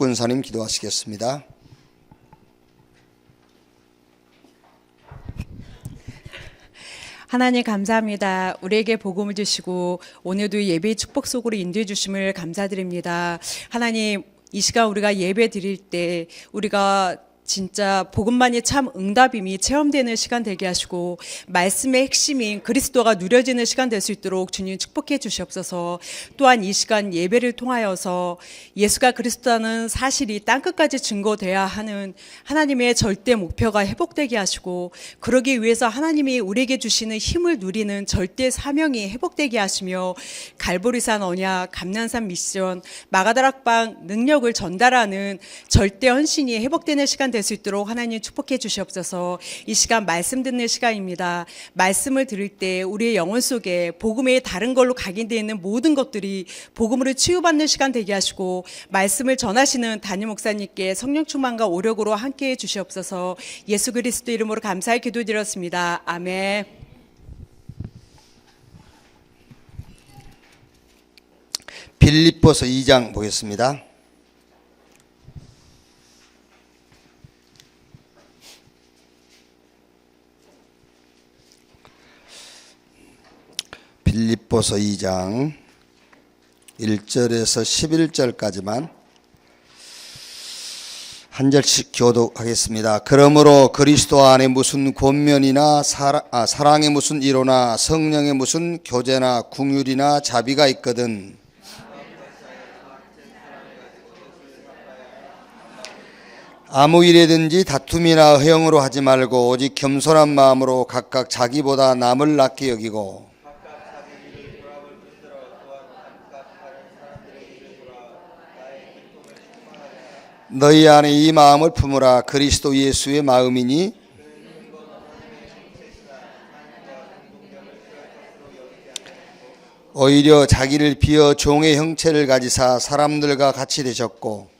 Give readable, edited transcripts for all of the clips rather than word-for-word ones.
권사님 기도하시겠습니다. 하나님 감사합니다. 우리에게 복음을 주시고 오늘도 예배의 축복 속으로 인도해 주심을 감사드립니다. 하나님, 이 시간 우리가 예배 드릴 때 우리가 진짜 복음만이 참 응답임이 체험되는 시간 되게 하시고 말씀의 핵심인 그리스도가 누려지는 시간 될 수 있도록 주님 축복해 주시옵소서. 또한 이 시간 예배를 통하여서 예수가 그리스도라는 사실이 땅끝까지 증거돼야 하는 하나님의 절대 목표가 회복되게 하시고, 그러기 위해서 하나님이 우리에게 주시는 힘을 누리는 절대 사명이 회복되게 하시며, 갈보리산 언약, 감난산 미션, 마가다락방 능력을 전달하는 절대 헌신이 회복되는 시간 될 수 있도록 하나님 축복해 주시옵소서. 이 시간 말씀 듣는 시간입니다. 말씀을 들을 때 우리의 영혼 속에 복음의 다른 걸로 각인되어 있는 모든 것들이 복음으로 치유받는 시간 되게 하시고, 말씀을 전하시는 담임 목사님께 성령 충만과 오력으로 함께해 주시옵소서. 예수 그리스도 이름으로 감사의 기도드렸습니다. 아멘. 빌립보서 2장 보겠습니다. 빌립보서 2장 1절에서 11절까지만 한 절씩 교독하겠습니다. 그러므로 그리스도 안에 무슨 권면이나 사랑의 무슨 이로나 성령의 무슨 교제나 궁율이나 자비가 있거든 아무 일에든지 다툼이나 허영으로 하지 말고 오직 겸손한 마음으로 각각 자기보다 남을 낫게 여기고 너희 안에 이 마음을 품으라. 그리스도 예수의 마음이니 오히려 자기를 비어 종의 형체를 가지사 사람들과 같이 되셨고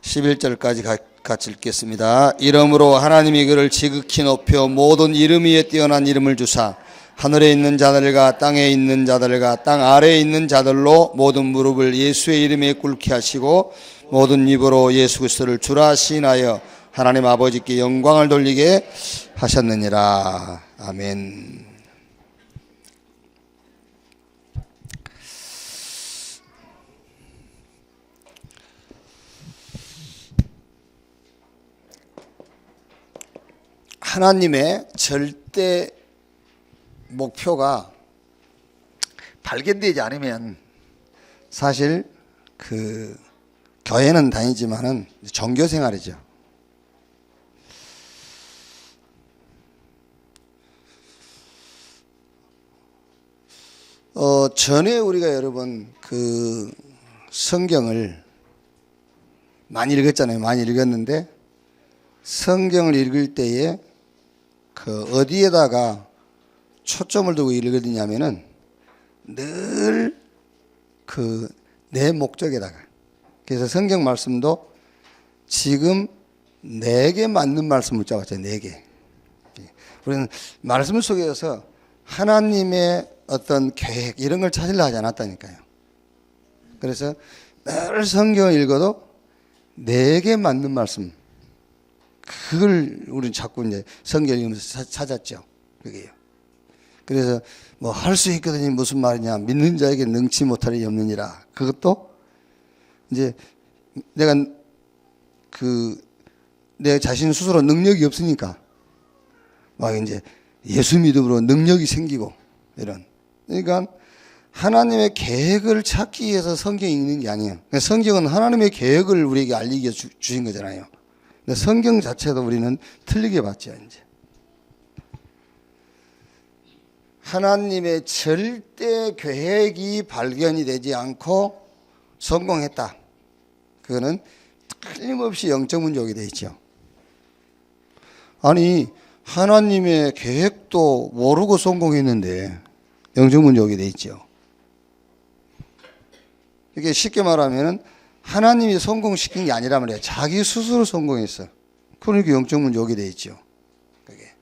11절까지 같이 읽겠습니다. 이러므로 하나님이 그를 지극히 높여 모든 이름 위에 뛰어난 이름을 주사 하늘에 있는 자들과 땅에 있는 자들과 땅 아래에 있는 자들로 모든 무릎을 예수의 이름에 꿇게 하시고 모든 입으로 예수 그리스도를 주라 시인하여 하나님 아버지께 영광을 돌리게 하셨느니라. 아멘. 하나님의 절대 목표가 발견되지 않으면 사실 교회는 다니지만은 종교 생활이죠. 전에 우리가 여러분 성경을 많이 읽었잖아요. 많이 읽었는데 성경을 읽을 때에 어디에다가 초점을 두고 읽거든냐면은 늘 내 목적에다가. 그래서 성경 말씀도 지금 내게 맞는 말씀을 잡았죠. 내게. 우리는 말씀 속에서 하나님의 어떤 계획 이런 걸 찾으려 하지 않았다니까요. 그래서 늘 성경을 읽어도 내게 맞는 말씀, 그걸 우리는 자꾸 이제 성경을 읽으면서 찾았죠. 그게요. 그래서 뭐 할 수 있거든요. 무슨 말이냐. 믿는 자에게 능치 못할 일이 없느니라. 그것도 이제 내가 내 자신 스스로 능력이 없으니까 막 이제 예수 믿음으로 능력이 생기고 이런. 그러니까 하나님의 계획을 찾기 위해서 성경 읽는 게 아니에요. 성경은 하나님의 계획을 우리에게 알리기 위해서 주신 거잖아요. 근데 성경 자체도 우리는 틀리게 봤죠, 이제. 하나님의 절대 계획이 발견이 되지 않고 성공했다. 그거는 틀림없이 영적 문제가 되어 있죠. 아니, 하나님의 계획도 모르고 성공했는데 영적 문제가 되어 있죠. 이게 쉽게 말하면은 하나님이 성공시킨 게 아니란 말이에요. 자기 스스로 성공했어. 그러니까 영적 문제 오게 돼 있죠. 그게.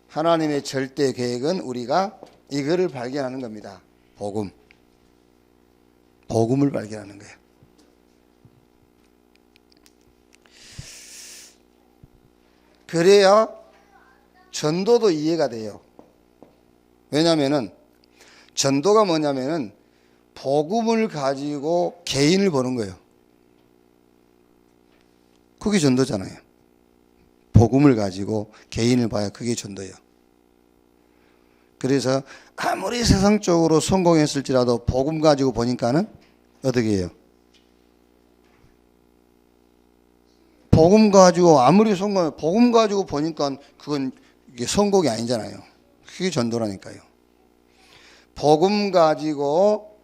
하나님의 절대 계획은 우리가 이거를 발견하는 겁니다. 복음을 발견하는 거예요. 그래야 전도도 이해가 돼요. 왜냐하면은 전도가 뭐냐면은 복음을 가지고 개인을 보는 거예요. 그게 전도잖아요. 복음을 가지고 개인을 봐야 그게 전도예요. 그래서 아무리 세상적으로 성공했을지라도 복음 가지고 보니까는 어떻게 해요? 복음 가지고 아무리 복음 가지고 보니까 그건 이게 성공이 아니잖아요. 그게 전도라니까요. 복음 가지고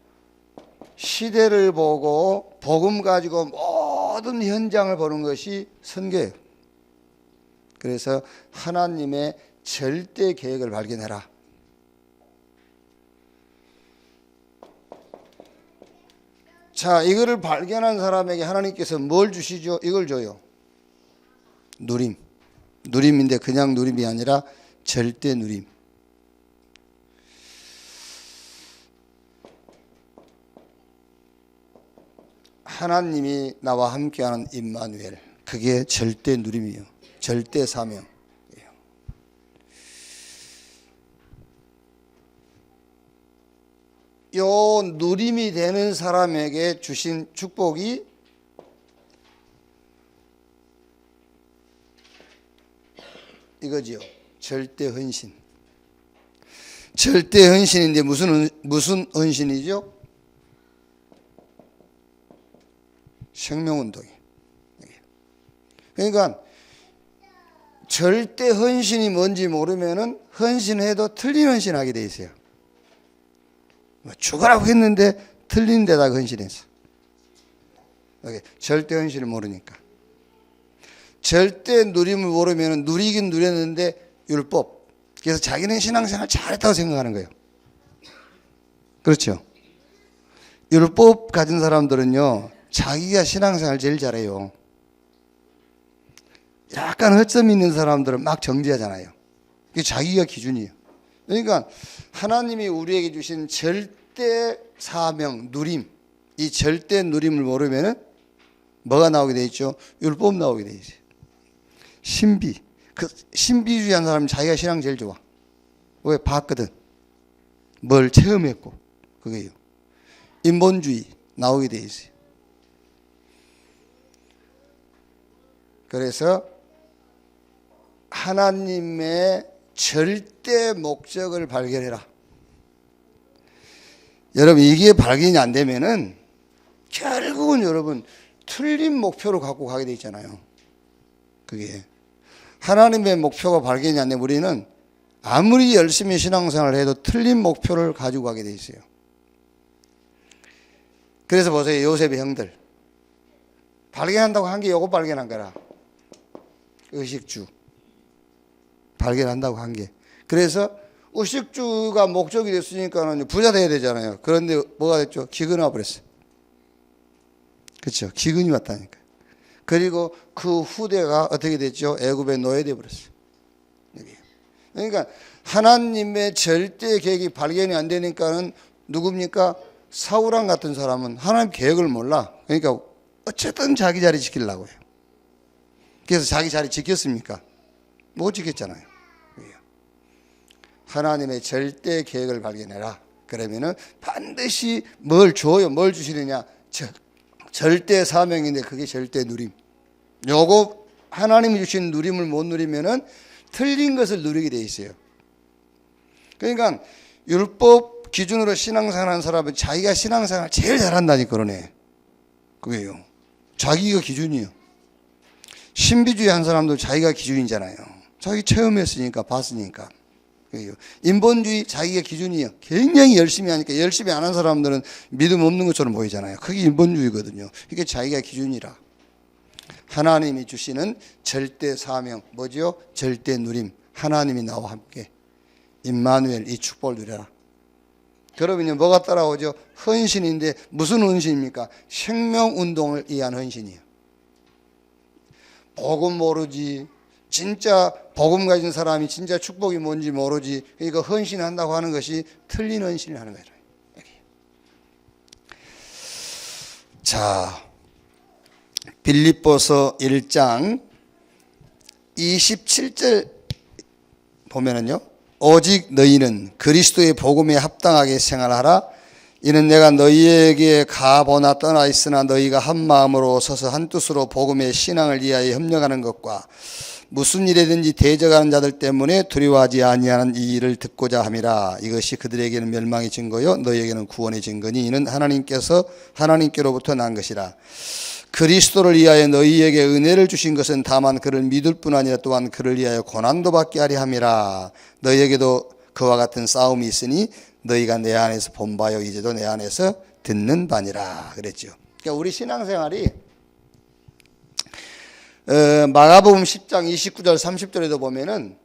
시대를 보고 복음 가지고 모든 현장을 보는 것이 선교예요. 그래서 하나님의 절대 계획을 발견해라. 자, 이거를 발견한 사람에게 하나님께서 뭘 주시죠? 이걸 줘요. 누림. 누림인데 그냥 누림이 아니라 절대 누림. 하나님이 나와 함께하는 임마누엘. 그게 절대 누림이에요. 절대 사명. 요 누림이 되는 사람에게 주신 축복이 이거지요. 절대 헌신. 절대 헌신인데 무슨 헌신이죠? 생명운동이. 그러니까 절대 헌신이 뭔지 모르면은 헌신해도 틀린 헌신하게 돼 있어요. 죽으라고 했는데 틀린 데다 헌신했어. 절대 헌신을 모르니까. 절대 누림을 모르면 누리긴 누렸는데 율법. 그래서 자기는 신앙생활 잘했다고 생각하는 거예요. 그렇죠? 율법 가진 사람들은요, 자기가 신앙생활 제일 잘해요. 약간 허점 있는 사람들은 막 정지하잖아요. 그게 자기가 기준이에요. 그러니까 하나님이 우리에게 주신 절대 사명, 누림, 이 절대 누림을 모르면은 뭐가 나오게 돼 있죠? 율법 나오게 돼 있어요. 신비. 그 신비주의한 사람은 자기가 신앙 제일 좋아. 왜? 봤거든. 뭘 체험했고. 그게요. 인본주의 나오게 돼 있어요. 그래서 하나님의 절대 목적을 발견해라. 여러분, 이게 발견이 안 되면은 결국은 여러분 틀린 목표를 갖고 가게 돼 있잖아요. 그게 하나님의 목표가 발견이 안 되면 우리는 아무리 열심히 신앙생활을 해도 틀린 목표를 가지고 가게 돼 있어요. 그래서 보세요. 요셉의 형들 발견한다고 한 게 요거 발견한 거라. 의식주 발견한다고 한 게. 그래서 의식주가 목적이 됐으니까 부자 돼야 되잖아요. 그런데 뭐가 됐죠? 기근이 와버렸어요. 그렇죠? 기근이 왔다니까. 그리고 그 후대가 어떻게 됐죠? 애굽의 노예돼 버렸어요. 그러니까 하나님의 절대 계획이 발견이 안 되니까는 누굽니까? 사울왕 같은 사람은 하나님 계획을 몰라. 그러니까 어쨌든 자기 자리 지키려고 해요. 그래서 자기 자리 지켰습니까? 못 지켰잖아요. 하나님의 절대 계획을 발견해라. 그러면은 반드시 뭘 줘요? 뭘 주시느냐? 절대 사명인데 그게 절대 누림. 요거 하나님이 주신 누림을 못 누리면은 틀린 것을 누리게 돼 있어요. 그러니까 율법 기준으로 신앙생활하는 사람은 자기가 신앙생활 제일 잘한다니까 그러네. 그게요. 자기가 기준이요. 신비주의 한 사람도 자기가 기준이잖아요. 자기 체험했으니까 봤으니까. 그게요. 인본주의 자기가 기준이요. 굉장히 열심히 하니까 열심히 안 한 사람들은 믿음 없는 것처럼 보이잖아요. 그게 인본주의거든요. 이게 자기가 기준이라. 하나님이 주시는 절대 사명 뭐죠? 절대 누림. 하나님이 나와 함께 임마누엘 이 축복을 누려라. 그러면 뭐가 따라오죠? 헌신인데 무슨 헌신입니까? 생명운동을 위한 헌신이에요. 복음 모르지, 진짜 복음 가진 사람이 진짜 축복이 뭔지 모르지. 그러니까 헌신한다고 하는 것이 틀린 헌신을 하는 거예요. 자, 빌립보서 1장 27절 보면은요. 오직 너희는 그리스도의 복음에 합당하게 생활하라. 이는 내가 너희에게 가보나 떠나 있으나 너희가 한 마음으로 서서 한 뜻으로 복음의 신앙을 위하여 협력하는 것과 무슨 일에든지 대적하는 자들 때문에 두려워하지 아니하는 이 일을 듣고자 함이라. 이것이 그들에게는 멸망의 증거요 너희에게는 구원의 증거니 이는 하나님께로부터 난 것이라. 그리스도를 위하여 너희에게 은혜를 주신 것은 다만 그를 믿을 뿐 아니라 또한 그를 위하여 고난도 받게 하려 함이라. 너희에게도 그와 같은 싸움이 있으니 너희가 내 안에서 본 바요 이제도 내 안에서 듣는 바니라 그랬죠. 그러니까 우리 신앙생활이 마가복음 10장 29절 30절에도 보면은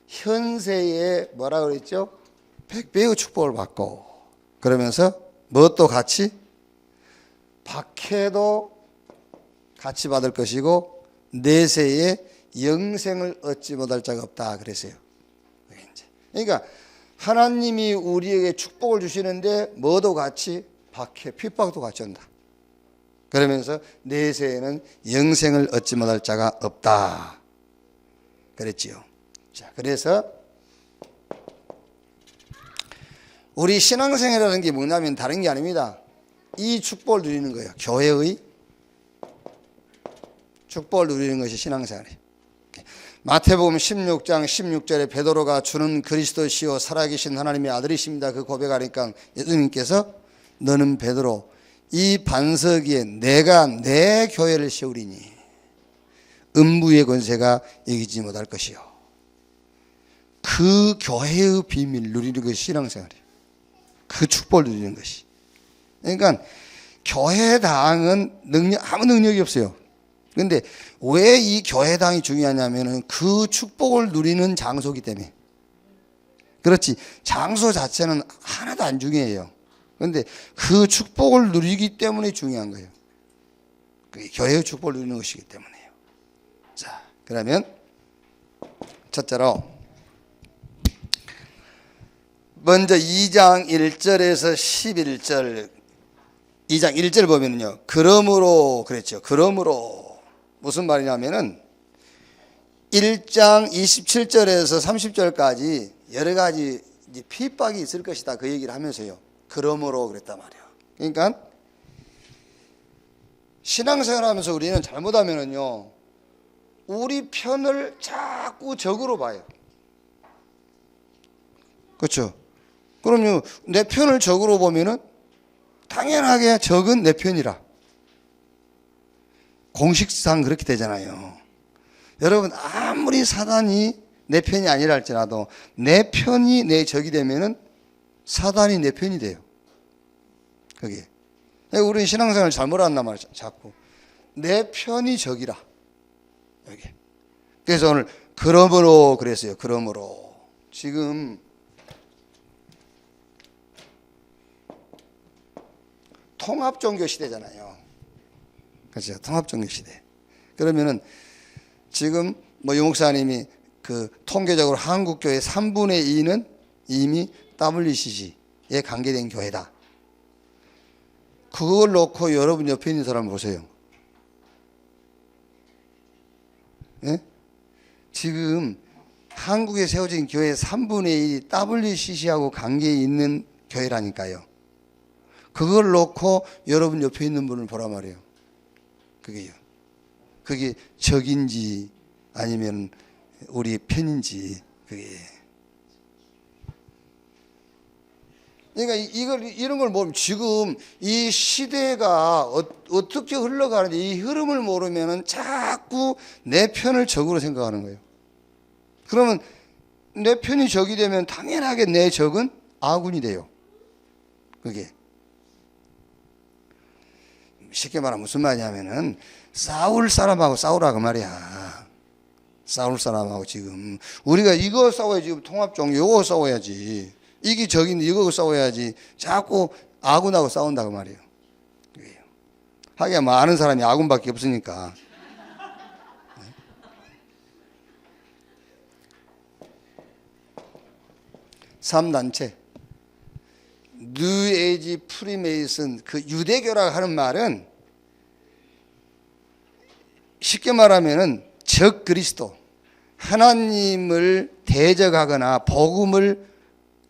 현세에 뭐라 그랬죠? 100배의 축복을 받고 그러면서 무엇도 같이 박해도 같이 받을 것이고 내세에 영생을 얻지 못할 자가 없다 그랬어요. 그러니까 하나님이 우리에게 축복을 주시는데 뭐도 같이 박해 핍박도 같이 온다. 그러면서 내세에는 영생을 얻지 못할 자가 없다 그랬지요. 자, 그래서 우리 신앙생활이라는 게 뭐냐면 다른 게 아닙니다. 이 축복을 누리는 거예요. 교회의 축복을 누리는 것이 신앙생활이에요. 마태복음 16장 16절에 베드로가 주는 그리스도시요 살아계신 하나님의 아들이십니다. 그 고백하니까 예수님께서 너는 베드로 이 반석 위에 내가 내 교회를 세우리니 음부의 권세가 이기지 못할 것이요. 그 교회의 비밀 누리는 것이 신앙생활이에요. 그 축복을 누리는 것이. 그러니까 교회당은 아무 능력이 없어요. 그런데 왜 이 교회당이 중요하냐면은 그 축복을 누리는 장소이기 때문에. 그렇지. 장소 자체는 하나도 안 중요해요. 그런데 그 축복을 누리기 때문에 중요한 거예요. 그게 교회의 축복을 누리는 것이기 때문에요. 자, 그러면 첫째로 먼저 2장 1절에서 11절 2장 1절 보면은요. 그러므로 그랬죠. 그러므로 무슨 말이냐면은 1장 27절에서 30절까지 여러 가지 이제 핍박이 있을 것이다. 그 얘기를 하면서요. 그러므로 그랬단 말이에요. 그러니까 신앙생활 하면서 우리는 잘못하면은요. 우리 편을 자꾸 적으로 봐요. 그렇죠? 그럼요. 내 편을 적으로 보면은 당연하게 적은 내 편이라. 공식상 그렇게 되잖아요. 여러분 아무리 사단이 내 편이 아니라 할지라도 내 편이 내 적이 되면은 사단이 내 편이 돼요. 그게. 우리는 신앙생활을 잘못한단 말이죠. 자꾸. 내 편이 적이라. 여기. 그래서 오늘 그러므로 그랬어요. 그러므로. 지금 통합종교 시대잖아요. 그렇죠. 통합종교 시대. 그러면은 지금 뭐 유목사님이 그 통계적으로 한국교회 3분의 2는 이미 WCC에 관계된 교회다. 그걸 놓고 여러분 옆에 있는 사람 보세요. 예? 지금 한국에 세워진 교회 3분의 1이 WCC하고 관계 있는 교회라니까요. 그걸 놓고 여러분 옆에 있는 분을 보라 말이에요. 그게요. 그게 적인지 아니면 우리 편인지 그게. 그러니까 이런 걸 보면 지금 이 시대가 어떻게 흘러가는지 이 흐름을 모르면은 자꾸 내 편을 적으로 생각하는 거예요. 그러면 내 편이 적이 되면 당연하게 내 적은 아군이 돼요. 그게. 쉽게 말하면 무슨 말이냐면은 싸울 사람하고 싸우라 그 말이야. 싸울 사람하고 지금 우리가 이거 싸워야지 통합종 이거 싸워야지 이게 적인데 이거 싸워야지 자꾸 아군하고 싸운다 그 말이에요. 하기야 뭐 아는 사람이 아군밖에 없으니까. 3단체. 뉴에이지 프리메이슨, 그 유대교라고 하는 말은 쉽게 말하면은 적 그리스도, 하나님을 대적하거나 복음을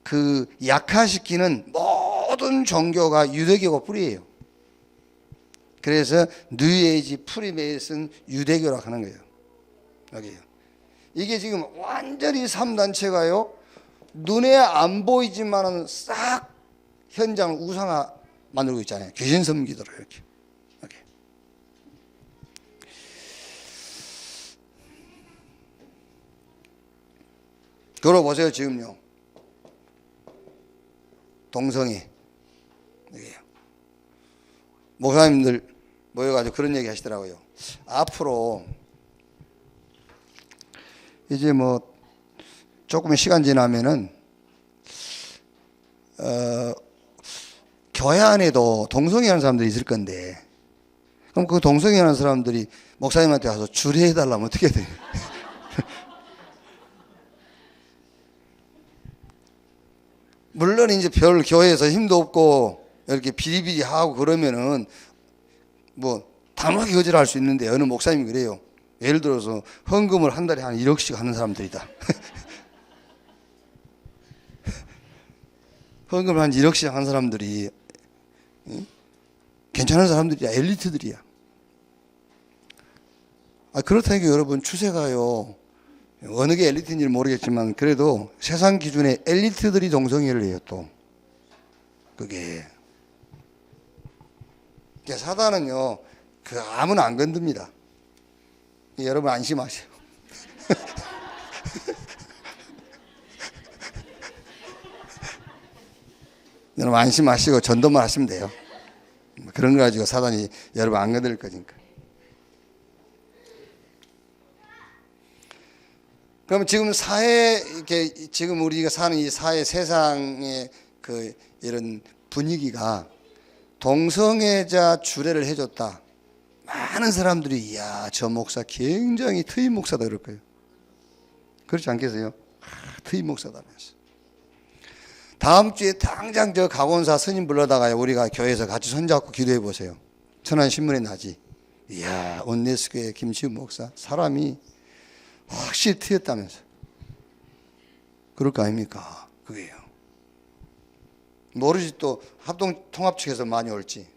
그 약화시키는 모든 종교가 유대교가 뿌리예요. 그래서 뉴에이지 프리메이슨 유대교라고 하는 거예요. 여기요. 이게 지금 완전히 3단체가요. 눈에 안 보이지만은 싹 현장을 우상화 만들고 있잖아요. 귀신 섬기도록 이렇게. 들어보세요. 지금요. 동성애. 여기요. 목사님들 모여가지고 그런 얘기 하시더라고요. 앞으로 이제 뭐 조금 시간 지나면은 교회 안에도 동성애 하는 사람들이 있을 건데, 그럼 그 동성애 하는 사람들이 목사님한테 와서 주례해달라면 어떻게 해야 돼요? 물론 이제 별 교회에서 힘도 없고 이렇게 비리비리하고 그러면은 뭐 단호하게 거절할 수 있는데, 어느 목사님이 그래요. 예를 들어서 헌금을 한 달에 한 1억씩 하는 사람들이다. 헌금을 한 1억씩 하는 사람들이 괜찮은 사람들이야. 엘리트들이야. 그렇다니까 여러분, 추세가요, 어느 게 엘리트인지 모르겠지만 그래도 세상 기준에 엘리트들이 동성애를 해요. 또 그게 사단은요, 그 아무나 안 건듭니다. 여러분 안심하세요. 여러분 안심하시고 전도만 하시면 돼요. 그런 거 가지고 사단이 여러분 안 건드릴 거니까. 그럼 지금 사회, 이렇게 지금 우리가 사는 이 사회, 세상의 그 이런 분위기가 동성애자 주례를 해줬다. 많은 사람들이 이야, 저 목사 굉장히 트임 목사다 그럴 거예요. 그렇지 않겠어요? 트임 목사다면서. 다음 주에 당장 저 강원사 스님 불러다가 우리가 교회에서 같이 손잡고 기도해 보세요. 천안신문에 나지. 이야, 온네스교회 김시훈 목사 사람이 확실히 트였다면서. 그럴 거 아닙니까? 그게요. 모르지 또 합동통합 측에서 많이 올지.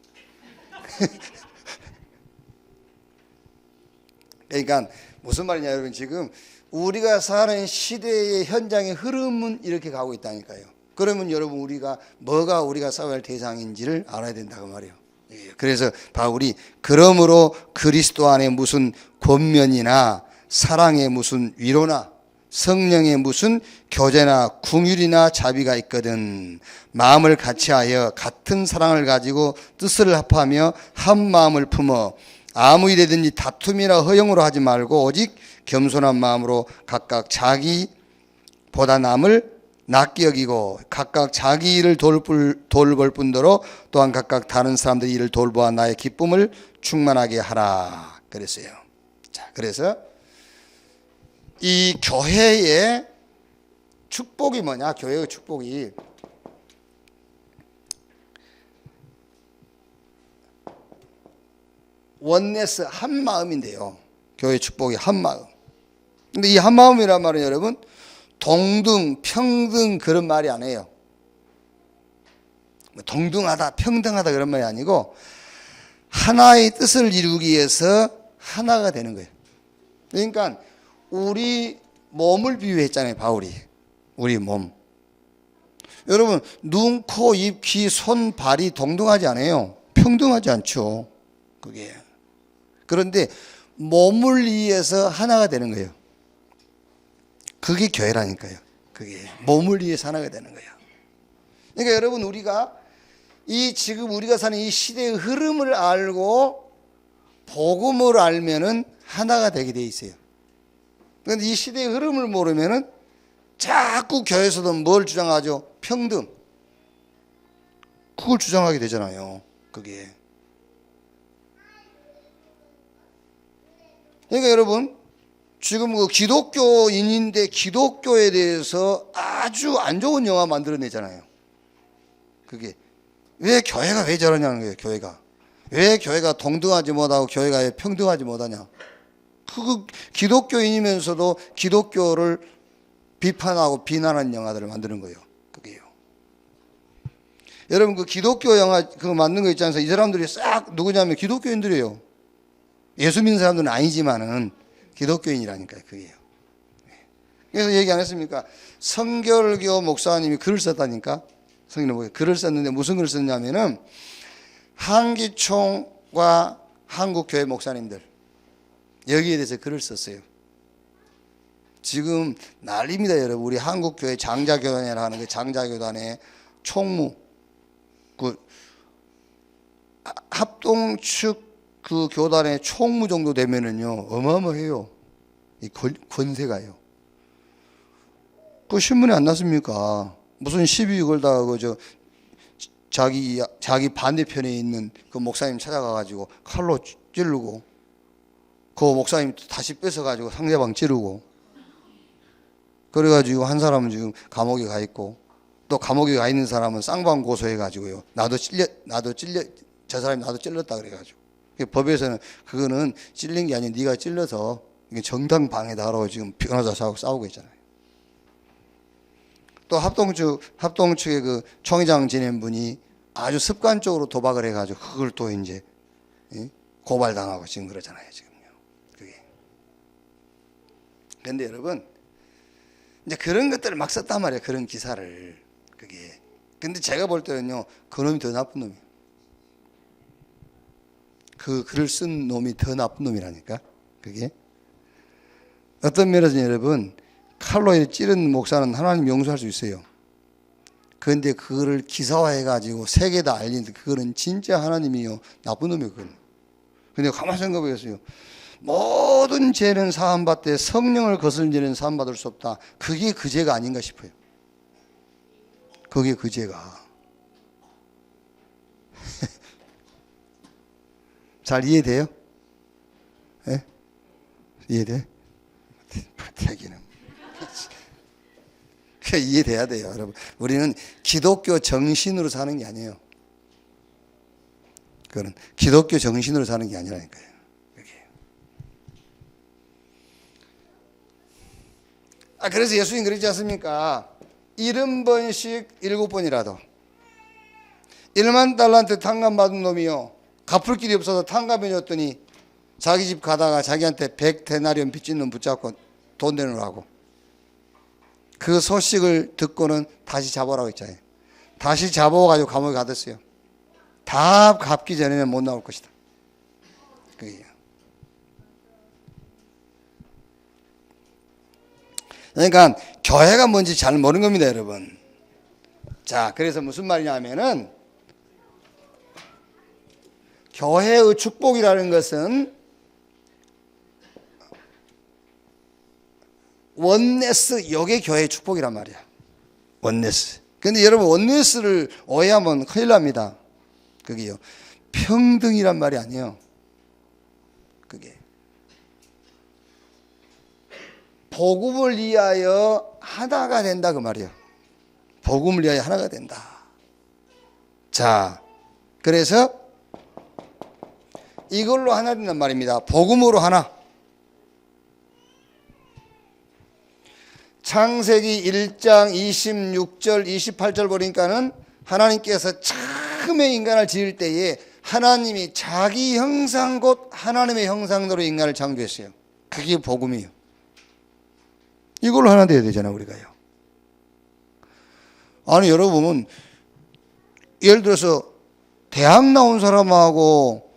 그러니까 무슨 말이냐 여러분, 지금 우리가 사는 시대의 현장의 흐름은 이렇게 가고 있다니까요. 그러면 여러분 뭐가 우리가 싸워야 할 대상인지를 알아야 된다고 말이에요. 그래서 바울이 그러므로 그리스도 안에 무슨 권면이나 사랑의 무슨 위로나 성령의 무슨 교제나 궁율이나 자비가 있거든 마음을 같이하여 같은 사랑을 가지고 뜻을 합하며 한 마음을 품어 아무 일이든지 다툼이나 허용으로 하지 말고 오직 겸손한 마음으로 각각 자기보다 남을 낫게 여기고 각각 자기 일을 돌볼 뿐더러 또한 각각 다른 사람들의 일을 돌보아 나의 기쁨을 충만하게 하라 그랬어요. 자, 그래서 이 교회의 축복이 뭐냐? 교회의 축복이 원네스, 한 마음인데요. 교회 축복이 한 마음. 근데 이 한 마음이란 말은 여러분 동등, 평등 그런 말이 아니에요. 동등하다, 평등하다 그런 말이 아니고 하나의 뜻을 이루기 위해서 하나가 되는 거예요. 그러니까 우리 몸을 비유했잖아요, 바울이. 우리 몸. 여러분 눈, 코, 입, 귀, 손, 발이 동등하지 않아요. 평등하지 않죠. 그게. 그런데 몸을 위해서 하나가 되는 거예요. 그게 교회라니까요. 그게 몸을 위해서 하나가 되는 거예요. 그러니까 여러분 우리가 지금 우리가 사는 이 시대의 흐름을 알고 복음을 알면은 하나가 되게 돼 있어요. 그런데 이 시대의 흐름을 모르면은 자꾸 교회에서도 뭘 주장하죠? 평등. 그걸 주장하게 되잖아요. 그게. 그러니까 여러분 지금 그 기독교인인데 기독교에 대해서 아주 안 좋은 영화 만들어내잖아요. 그게 왜 교회가 왜 저러냐는 거예요. 교회가 왜 교회가 동등하지 못하고 교회가 왜 평등하지 못하냐. 그 기독교인이면서도 기독교를 비판하고 비난하는 영화들을 만드는 거예요. 그게요. 여러분 그 기독교 영화 그거 만든 거 있지 않습니까? 이 사람들이 싹 누구냐면 기독교인들이에요. 예수 믿는 사람들은 아니지만은 기독교인이라니까요. 그게요. 그래서 얘기 안 했습니까? 성결교 목사님이 글을 썼다니까. 성경에 글을 썼는데 무슨 글을 썼냐면은 한기총과 한국교회 목사님들 여기에 대해서 글을 썼어요. 지금 난립니다, 여러분. 우리 한국교회 장자교단이라 하는 그 장자교단의 총무, 그 합동측 그 교단의 총무 정도 되면은요, 어마어마해요. 이 권세가요. 그 신문에 안 났습니까? 무슨 시비 걸다가 그저 자기 반대편에 있는 그 목사님 찾아가가지고 칼로 찌르고 그 목사님 다시 뺏어가지고 상대방 찌르고 그래가지고 한 사람은 지금 감옥에 가 있고 또 감옥에 가 있는 사람은 쌍방 고소해가지고요. 나도 저 사람이 나도 찔렀다 그래가지고 법에서는 그거는 찔린 게 아니라 네가 찔러서 이게 정당방해다라고 지금 변호사하고 싸우고 있잖아요. 또 합동측의 그 총회장 지낸 분이 아주 습관적으로 도박을 해가지고 그걸 또 이제 고발당하고 지금 그러잖아요, 지금요. 그게. 그런데 여러분, 이제 그런 것들을 막 썼단 말이에요, 그런 기사를. 그게. 근데 제가 볼 때는요, 그 놈이 더 나쁜 놈이에요. 그 글을 쓴 놈이 더 나쁜 놈이라니까, 그게. 어떤 면에서 여러분, 칼로 찌른 목사는 하나님 용서할 수 있어요. 그런데 그거를 기사화해가지고 세계 다 알리는데 그거는 진짜 하나님이요. 나쁜 놈이에요, 그건. 근데 가만히 생각해보세요. 모든 죄는 사함받되 성령을 거스른 죄는 사함받을 수 없다. 그게 그 죄가 아닌가 싶어요. 그게 그 죄가. 잘 이해돼요? 예? 이해돼? 대기는. 이해돼야 돼요, 여러분. 우리는 기독교 정신으로 사는 게 아니에요. 그거는 기독교 정신으로 사는 게 아니라니까요. 그래서 예수님 그러지 않습니까? 70번씩 7번이라도 1만 달란트 탕감 받은 놈이요, 갚을 길이 없어서 탕감해 줬더니 자기 집 가다가 자기한테 100데나리온 빚진 놈 붙잡고 돈 내놓으라고. 그 소식을 듣고는 다시 잡아오라고 했잖아요. 다시 잡아와가지고 감옥에 가뒀어요. 다 갚기 전에는 못 나올 것이다. 그게요. 그러니까 교회가 뭔지 잘 모르는 겁니다, 여러분. 자, 그래서 무슨 말이냐 하면은 교회의 축복이라는 것은 원네스, 요게 교회의 축복이란 말이야. 원네스. 근데 여러분, 원네스를 오해하면 큰일 납니다. 그게요. 평등이란 말이 아니에요. 그게. 복음을 위하여 하나가 된다, 그 말이에요. 복음을 위하여 하나가 된다. 자, 그래서 이걸로 하나 된단 말입니다. 복음으로 하나. 창세기 1장 26절 28절 보니까는 하나님께서 처음에 인간을 지을 때에 하나님이 자기 형상 곧 하나님의 형상대로 인간을 창조했어요. 그게 복음이에요. 이걸로 하나 돼야 되잖아요, 우리가요. 아니, 여러분, 예를 들어서 대학 나온 사람하고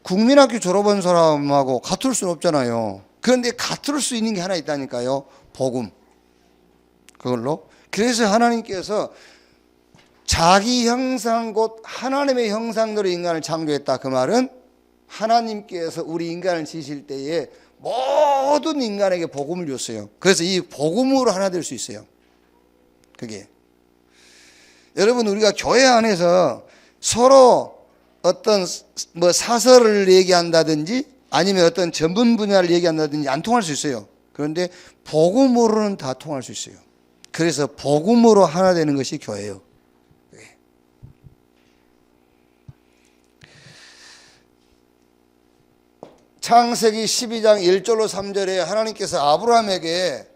국민학교 졸업한 사람하고 같을 수는 없잖아요. 그런데 같을 수 있는 게 하나 있다니까요. 복음. 그걸로. 그래서 하나님께서 자기 형상 곧 하나님의 형상대로 인간을 창조했다. 그 말은 하나님께서 우리 인간을 지으실 때에 모든 인간에게 복음을 줬어요. 그래서 이 복음으로 하나 될 수 있어요. 그게. 여러분, 우리가 교회 안에서 서로 어떤 뭐 사설을 얘기한다든지 아니면 어떤 전문 분야를 얘기한다든지 안 통할 수 있어요. 그런데 복음으로는 다 통할 수 있어요. 그래서 복음으로 하나 되는 것이 교회예요. 창세기 12장 1절로 3절에 하나님께서 아브라함에게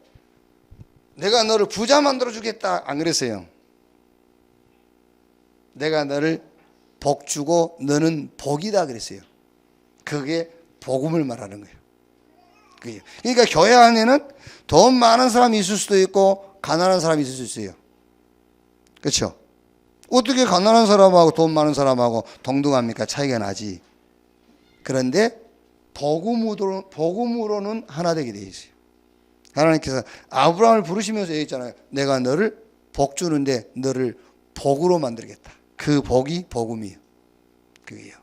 내가 너를 부자 만들어 주겠다 안 그랬어요? 내가 너를 복 주고 너는 복이다 그랬어요. 그게 복음을 말하는 거예요. 그러니까 교회 안에는 돈 많은 사람이 있을 수도 있고 가난한 사람이 있을 수 있어요. 그렇죠? 어떻게 가난한 사람하고 돈 많은 사람하고 동등합니까? 차이가 나지. 그런데 복음으로는 하나 되게 돼 있어요. 하나님께서 아브라함을 부르시면서 얘기했잖아요. 내가 너를 복 주는데 너를 복으로 만들겠다. 그 복이 복음이에요. 그게요.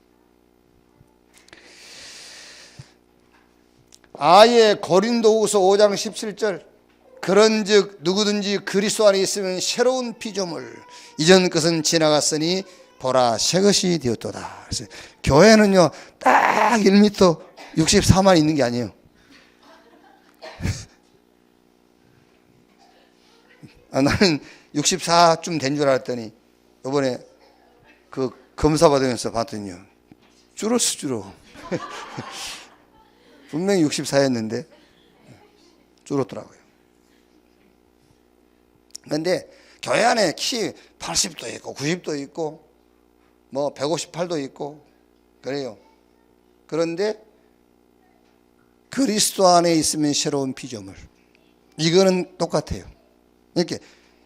아예 고린도후서 5장 17절 그런즉 누구든지 그리스도 안에 있으면 새로운 피조물 이전 것은 지나갔으니 보라 새 것이 되었도다. 그래서 교회는요 딱 1m 64만 있는 게 아니에요. 나는 64쯤 된 줄 알았더니 이번에 그 검사 받으면서 봤더니요 줄었어. 분명히 64였는데 줄었더라고요. 그런데 교회 안에 키 80도 있고 90도 있고 뭐 158도 있고 그래요. 그런데 그리스도 안에 있으면 새로운 피조물. 이거는 똑같아요. 이렇게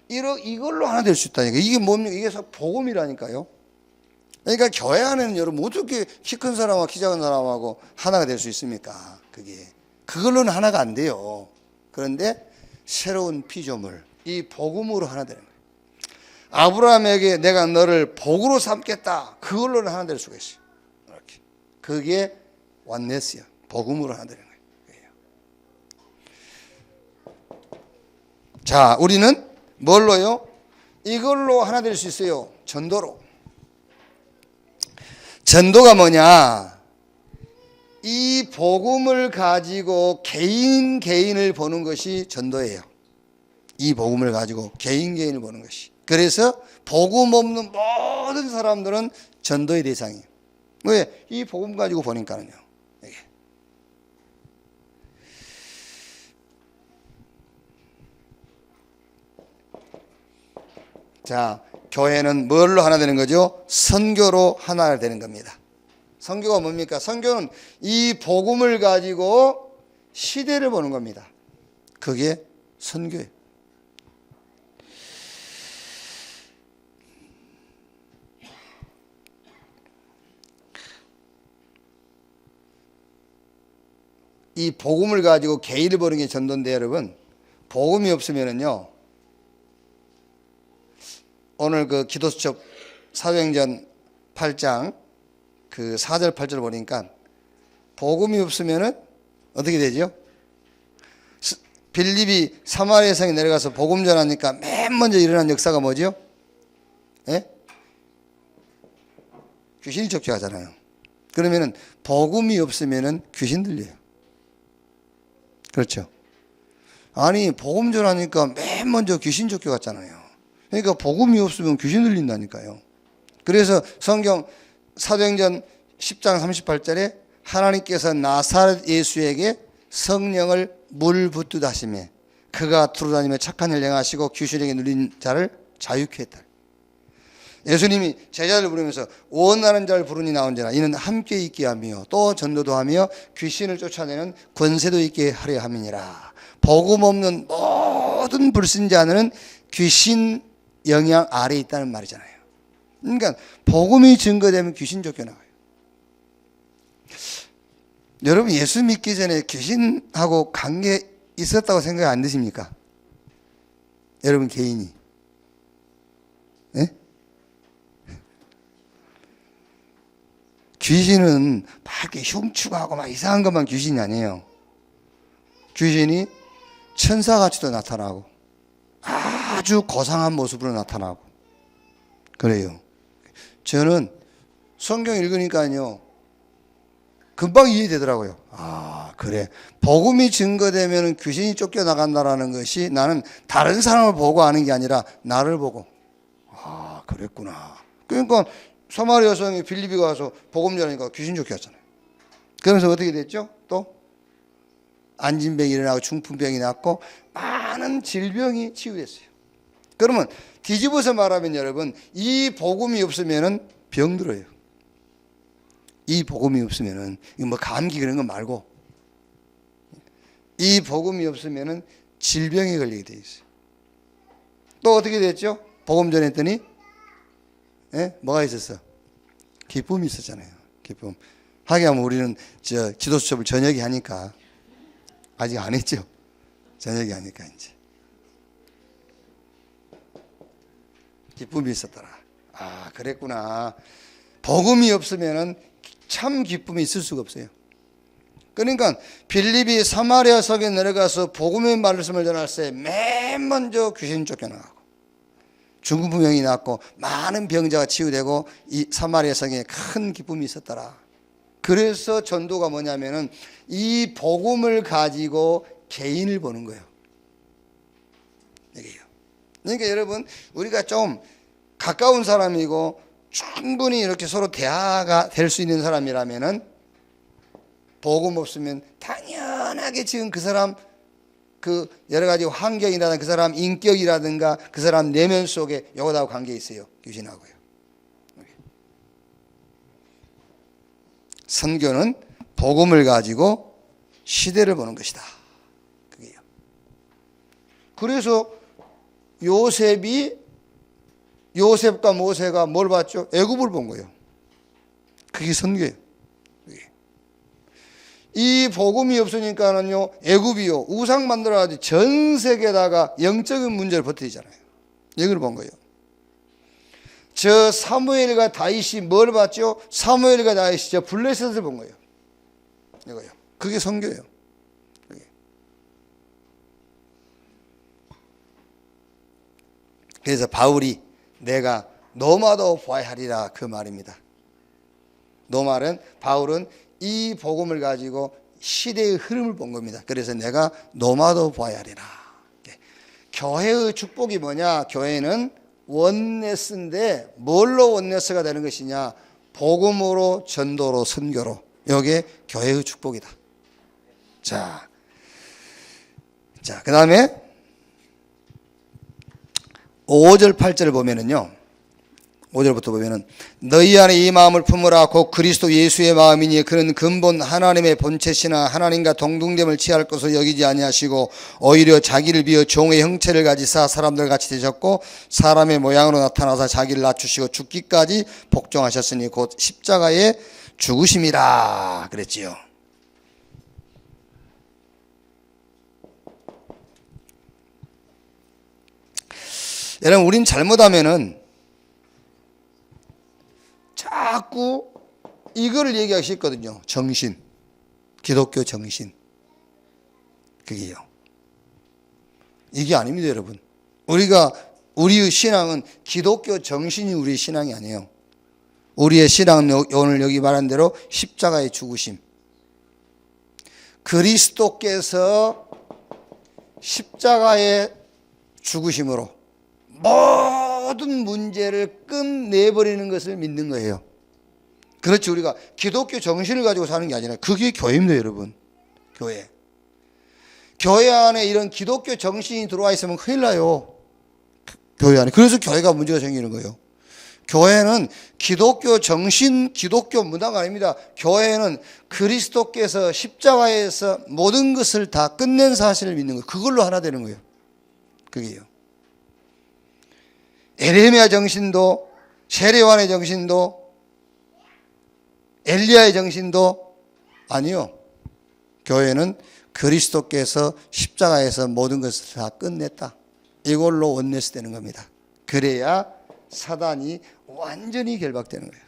이걸로 하나 될 수 있다니까. 이게 뭡니까? 이게 복음이라니까요. 그러니까 교회 안에는 여러분 어떻게 키 큰 사람하고 키 작은 사람하고 하나가 될 수 있습니까? 그걸로는 하나가 안 돼요. 그런데 새로운 피조물, 이 복음으로 하나 되는 거예요. 아브라함에게 내가 너를 복으로 삼겠다. 그걸로는 하나 될 수가 있어요. 이렇게. 그게 원네스야. 복음으로 하나 되는 거예요. 자, 우리는 뭘로요? 이걸로 하나 될 수 있어요. 전도로. 전도가 뭐냐? 이 복음을 가지고 개인을 보는 것이 전도예요. 이 복음을 가지고 개인을 보는 것이. 그래서 복음 없는 모든 사람들은 전도의 대상이에요. 왜? 이 복음 가지고 보니까는요. 이게. 자, 교회는 뭘로 하나 되는 거죠? 선교로 하나 되는 겁니다. 선교가 뭡니까? 선교는 이 복음을 가지고 시대를 보는 겁니다. 그게 선교예요. 이 복음을 가지고 개인을 보는 게 전도인데 여러분, 복음이 없으면은요, 오늘 그 기도수첩 사도행전 8장 그 4절 8절 보니까 복음이 없으면은 어떻게 되죠? 빌립이 사마리아 성에 내려가서 복음 전하니까 맨 먼저 일어난 역사가 뭐죠? 예? 귀신이 쫓겨가잖아요. 그러면은 복음이 없으면은 귀신 들려요. 그렇죠? 아니 복음 전하니까 맨 먼저 귀신 쫓겨갔잖아요. 그러니까 복음이 없으면 귀신 들린다니까요. 그래서 성경 사도행전 10장 38절에 하나님께서 나사렛 예수에게 성령을 물 붓듯 하시며 그가 두루다니며 착한 일 행하시고 귀신에게 눌린 자를 자유케 했다. 예수님이 제자를 부르면서 원하는 자를 부르니 나온지라 이는 함께 있게 하며 또 전도도 하며 귀신을 쫓아내는 권세도 있게 하려 함이니라. 복음 없는 모든 불신자는 귀신 영향 아래에 있다는 말이잖아요. 그러니까 복음이 증거되면 귀신 쫓겨나가요. 여러분 예수 믿기 전에 귀신하고 관계 있었다고 생각 안 드십니까? 여러분 개인이. 네? 귀신은 막 이렇게 흉추하고 막 이상한 것만 귀신이 아니에요. 귀신이 천사같이도 나타나고 아주 고상한 모습으로 나타나고 그래요. 저는 성경 읽으니까요 금방 이해되더라고요. 아, 그래. 복음이 증거되면 귀신이 쫓겨나간다라는 것이 나는 다른 사람을 보고 아는 게 아니라 나를 보고. 아, 그랬구나. 그러니까 사마리아 여성이 빌립이 가서 복음 전하니까 귀신 쫓겨났잖아요. 그러면서 어떻게 됐죠? 또 안진병이 일어나고 중풍병이 났고 많은 질병이 치유됐어요. 그러면 뒤집어서 말하면 여러분, 이 복음이 없으면은 병들어요. 이 복음이 없으면은 뭐 감기 그런 거 말고 이 복음이 없으면은 질병에 걸리게 돼 있어요. 또 어떻게 됐죠? 복음 전했더니 뭐가 있었어? 기쁨이 있었잖아요. 기쁨. 하기하면 우리는 기도 수첩을 저녁에 하니까 아직 안 했죠. 저녁에 하니까 이제 기쁨이 있었더라. 아, 그랬구나. 복음이 없으면은 참 기쁨이 있을 수가 없어요. 그러니까 빌립이 사마리아 성에 내려가서 복음의 말씀을 전할 때 맨 먼저 귀신 쫓겨나가고 중풍병이 났고 많은 병자가 치유되고 이 사마리아 성에 큰 기쁨이 있었더라. 그래서 전도가 뭐냐면은 이 복음을 가지고 개인을 보는 거예요. 이게요. 그러니까 여러분, 우리가 좀 가까운 사람이고 충분히 이렇게 서로 대화가 될 수 있는 사람이라면은 복음 없으면 당연하게 지금 그 사람 그 여러 가지 환경이라든가 그 사람 인격이라든가 그 사람 내면 속에 요거하고 관계 있어요. 귀신하고요. 선교는 복음을 가지고 시대를 보는 것이다. 그게요. 그래서 요셉과 모세가 뭘 봤죠? 애굽을 본 거예요. 그게 선교예요. 이 복음이 없으니까는요, 애굽이요, 우상 만들어가지고 전 세계에다가 영적인 문제를 버티잖아요. 여기를 본 거예요. 저 사무엘과 다윗이 뭘 봤죠? 사무엘과 다윗이 저 블레셋을 본 거예요. 이거요. 그게 선교예요. 그게. 그래서 바울이 내가 노마도 보아야 하리라 그 말입니다. 노말은 바울은 이 복음을 가지고 시대의 흐름을 본 겁니다. 그래서 내가 노마도 보아야 하리라. 교회의 축복이 뭐냐? 교회는 원네스인데 뭘로 원네스가 되는 것이냐? 복음으로, 전도로, 선교로. 이게 교회의 축복이다. 자, 그 다음에 5절, 8절을 보면은요. 5절부터 보면은 너희 안에 이 마음을 품으라 곧 그리스도 예수의 마음이니 그는 근본 하나님의 본체시나 하나님과 동등됨을 취할 것으로 여기지 아니하시고 오히려 자기를 비어 종의 형체를 가지사 사람들 같이 되셨고 사람의 모양으로 나타나서 자기를 낮추시고 죽기까지 복종하셨으니 곧 십자가에 죽으심이라 그랬지요. 여러분, 우린 잘못하면은 자꾸 이거를 얘기하기 쉽거든요. 정신. 기독교 정신. 그게요. 이게 아닙니다, 여러분. 우리의 신앙은 기독교 정신이 우리의 신앙이 아니에요. 우리의 신앙은 오늘 여기 말한 대로 십자가의 죽으심. 그리스도께서 십자가의 죽으심으로 모든 문제를 끝내버리는 것을 믿는 거예요. 그렇지, 우리가 기독교 정신을 가지고 사는 게 아니라 그게 교회입니다, 여러분. 교회 안에 이런 기독교 정신이 들어와 있으면 큰일 나요. 교회 안에. 그래서 교회가 문제가 생기는 거예요. 교회는 기독교 정신, 기독교 문화가 아닙니다. 교회는 그리스도께서 십자가에서 모든 것을 다 끝낸 사실을 믿는 거예요. 그걸로 하나 되는 거예요. 그게요. 에레미야 정신도, 세례요한의 정신도, 엘리야의 정신도 아니요. 교회는 그리스도께서 십자가에서 모든 것을 다 끝냈다. 이걸로 원네스 되는 겁니다. 그래야 사단이 완전히 결박되는 거예요.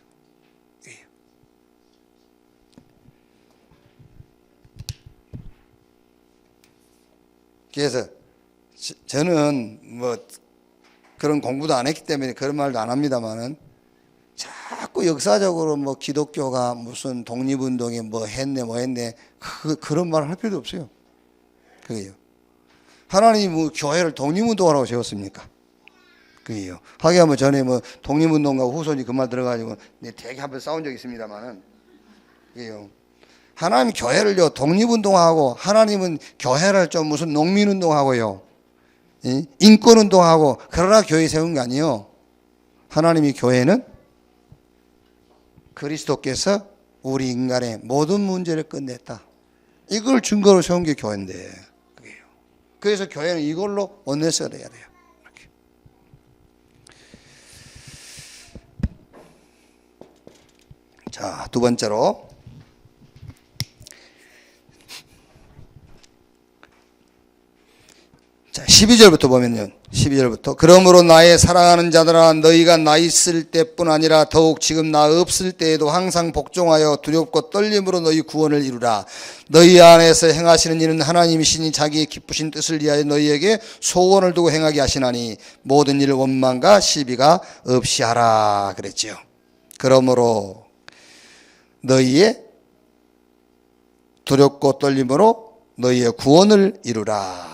그래서 저는 뭐 그런 공부도 안 했기 때문에 그런 말도 안 합니다만은 자꾸 자꾸 역사적으로 뭐 기독교가 무슨 독립운동에 뭐 했네 그런 말 할 필요도 없어요. 그게요. 하나님이 뭐 교회를 독립운동하라고 세웠습니까? 그게요. 하기야뭐 전에 뭐 독립운동가 후손이 그 말 들어가지고 되게 한번 싸운 적이 있습니다만은 그게요. 하나님 교회를요 독립운동하고 하나님은 교회를 좀 무슨 농민운동하고요 인권운동하고 그러나 교회 세운 게 아니에요. 하나님이 교회는 그리스도께서 우리 인간의 모든 문제를 끝냈다. 이걸 증거로 세운 게 교회인데 그게요. 그래서 교회는 이걸로 원내스가 돼야 돼요. 이렇게. 자, 두 번째로 자, 12절부터 보면요. 12절부터 그러므로 나의 사랑하는 자들아 너희가 나 있을 때뿐 아니라 더욱 지금 나 없을 때에도 항상 복종하여 두렵고 떨림으로 너희 구원을 이루라. 너희 안에서 행하시는 이는 하나님이시니 자기의 기쁘신 뜻을 위하여 너희에게 소원을 두고 행하게 하시나니 모든 일을 원망과 시비가 없이 하라 그랬지요. 그러므로 너희의 두렵고 떨림으로 너희의 구원을 이루라.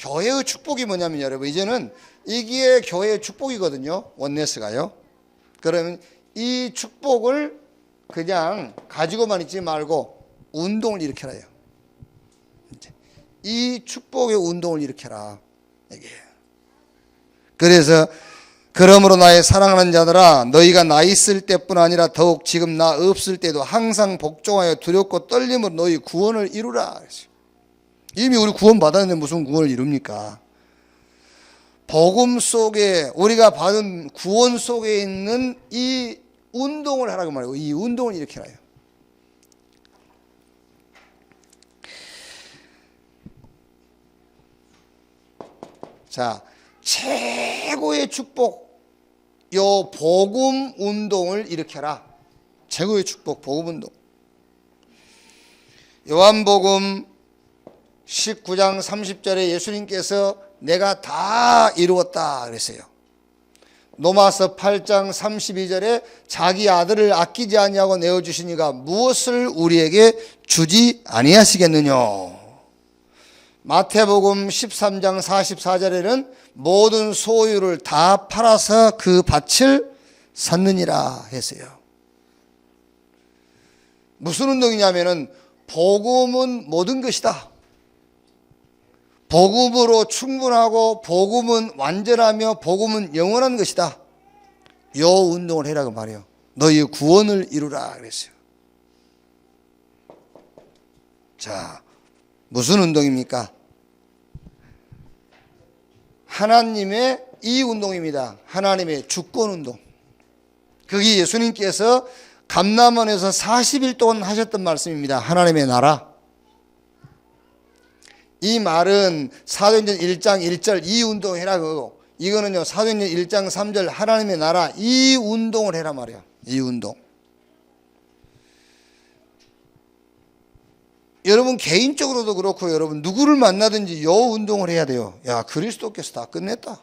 교회의 축복이 뭐냐면 여러분 이제는 이게 교회의 축복이거든요. 원네스가요. 그러면 이 축복을 그냥 가지고만 있지 말고 운동을 일으켜라. 이 축복의 운동을 일으켜라. 이게. 그래서 그러므로 나의 사랑하는 자들아 너희가 나 있을 때뿐 아니라 더욱 지금 나 없을 때도 항상 복종하여 두렵고 떨림으로 너희 구원을 이루라. 이미 우리 구원 받았는데 무슨 구원을 이룹니까? 복음 속에 우리가 받은 구원 속에 있는 이 운동을 하라고 말이고 이 운동을 일으켜라요. 자, 최고의 축복 요 복음 운동을 일으켜라. 최고의 축복 복음 운동. 요한복음 19장 30절에 예수님께서 내가 다 이루었다 그랬어요. 로마서 8장 32절에 자기 아들을 아끼지 아니하고 내어주시니가 무엇을 우리에게 주지 아니하시겠느냐. 마태복음 13장 44절에는 모든 소유를 다 팔아서 그 밭을 샀느니라 했어요. 무슨 운동이냐면은 복음은 모든 것이다. 복음으로 충분하고 복음은 완전하며 복음은 영원한 것이다. 요 운동을 해라고 말해요. 너희 구원을 이루라 그랬어요. 자, 무슨 운동입니까? 하나님의 이 운동입니다. 하나님의 주권 운동. 그게 예수님께서 감람원에서 40일 동안 하셨던 말씀입니다. 하나님의 나라. 이 말은 사도행전 1장 1절 이 운동을 해라 그거고 이거는요 사도행전 1장 3절 하나님의 나라 이 운동을 해라 말이야. 이 운동. 여러분 개인적으로도 그렇고 여러분 누구를 만나든지 요 운동을 해야 돼요. 야 그리스도께서 다 끝냈다.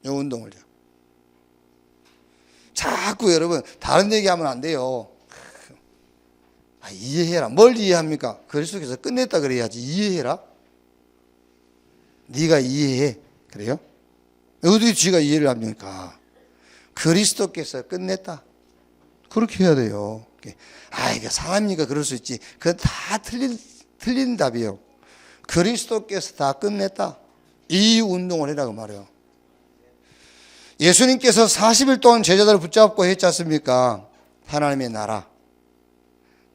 요 운동을요. 자꾸 여러분 다른 얘기하면 안 돼요. 이해해라. 뭘 이해합니까? 그리스도께서 끝냈다 그래야지. 이해해라. 네가 이해해. 그래요? 어디 쥐가 이해를 합니까? 그리스도께서 끝냈다. 그렇게 해야 돼요. 이게 사람이니까 그럴 수 있지. 그건 다 틀린 답이에요. 그리스도께서 다 끝냈다. 이 운동을 해라고 말해요. 예수님께서 40일 동안 제자들을 붙잡고 했지 않습니까? 하나님의 나라.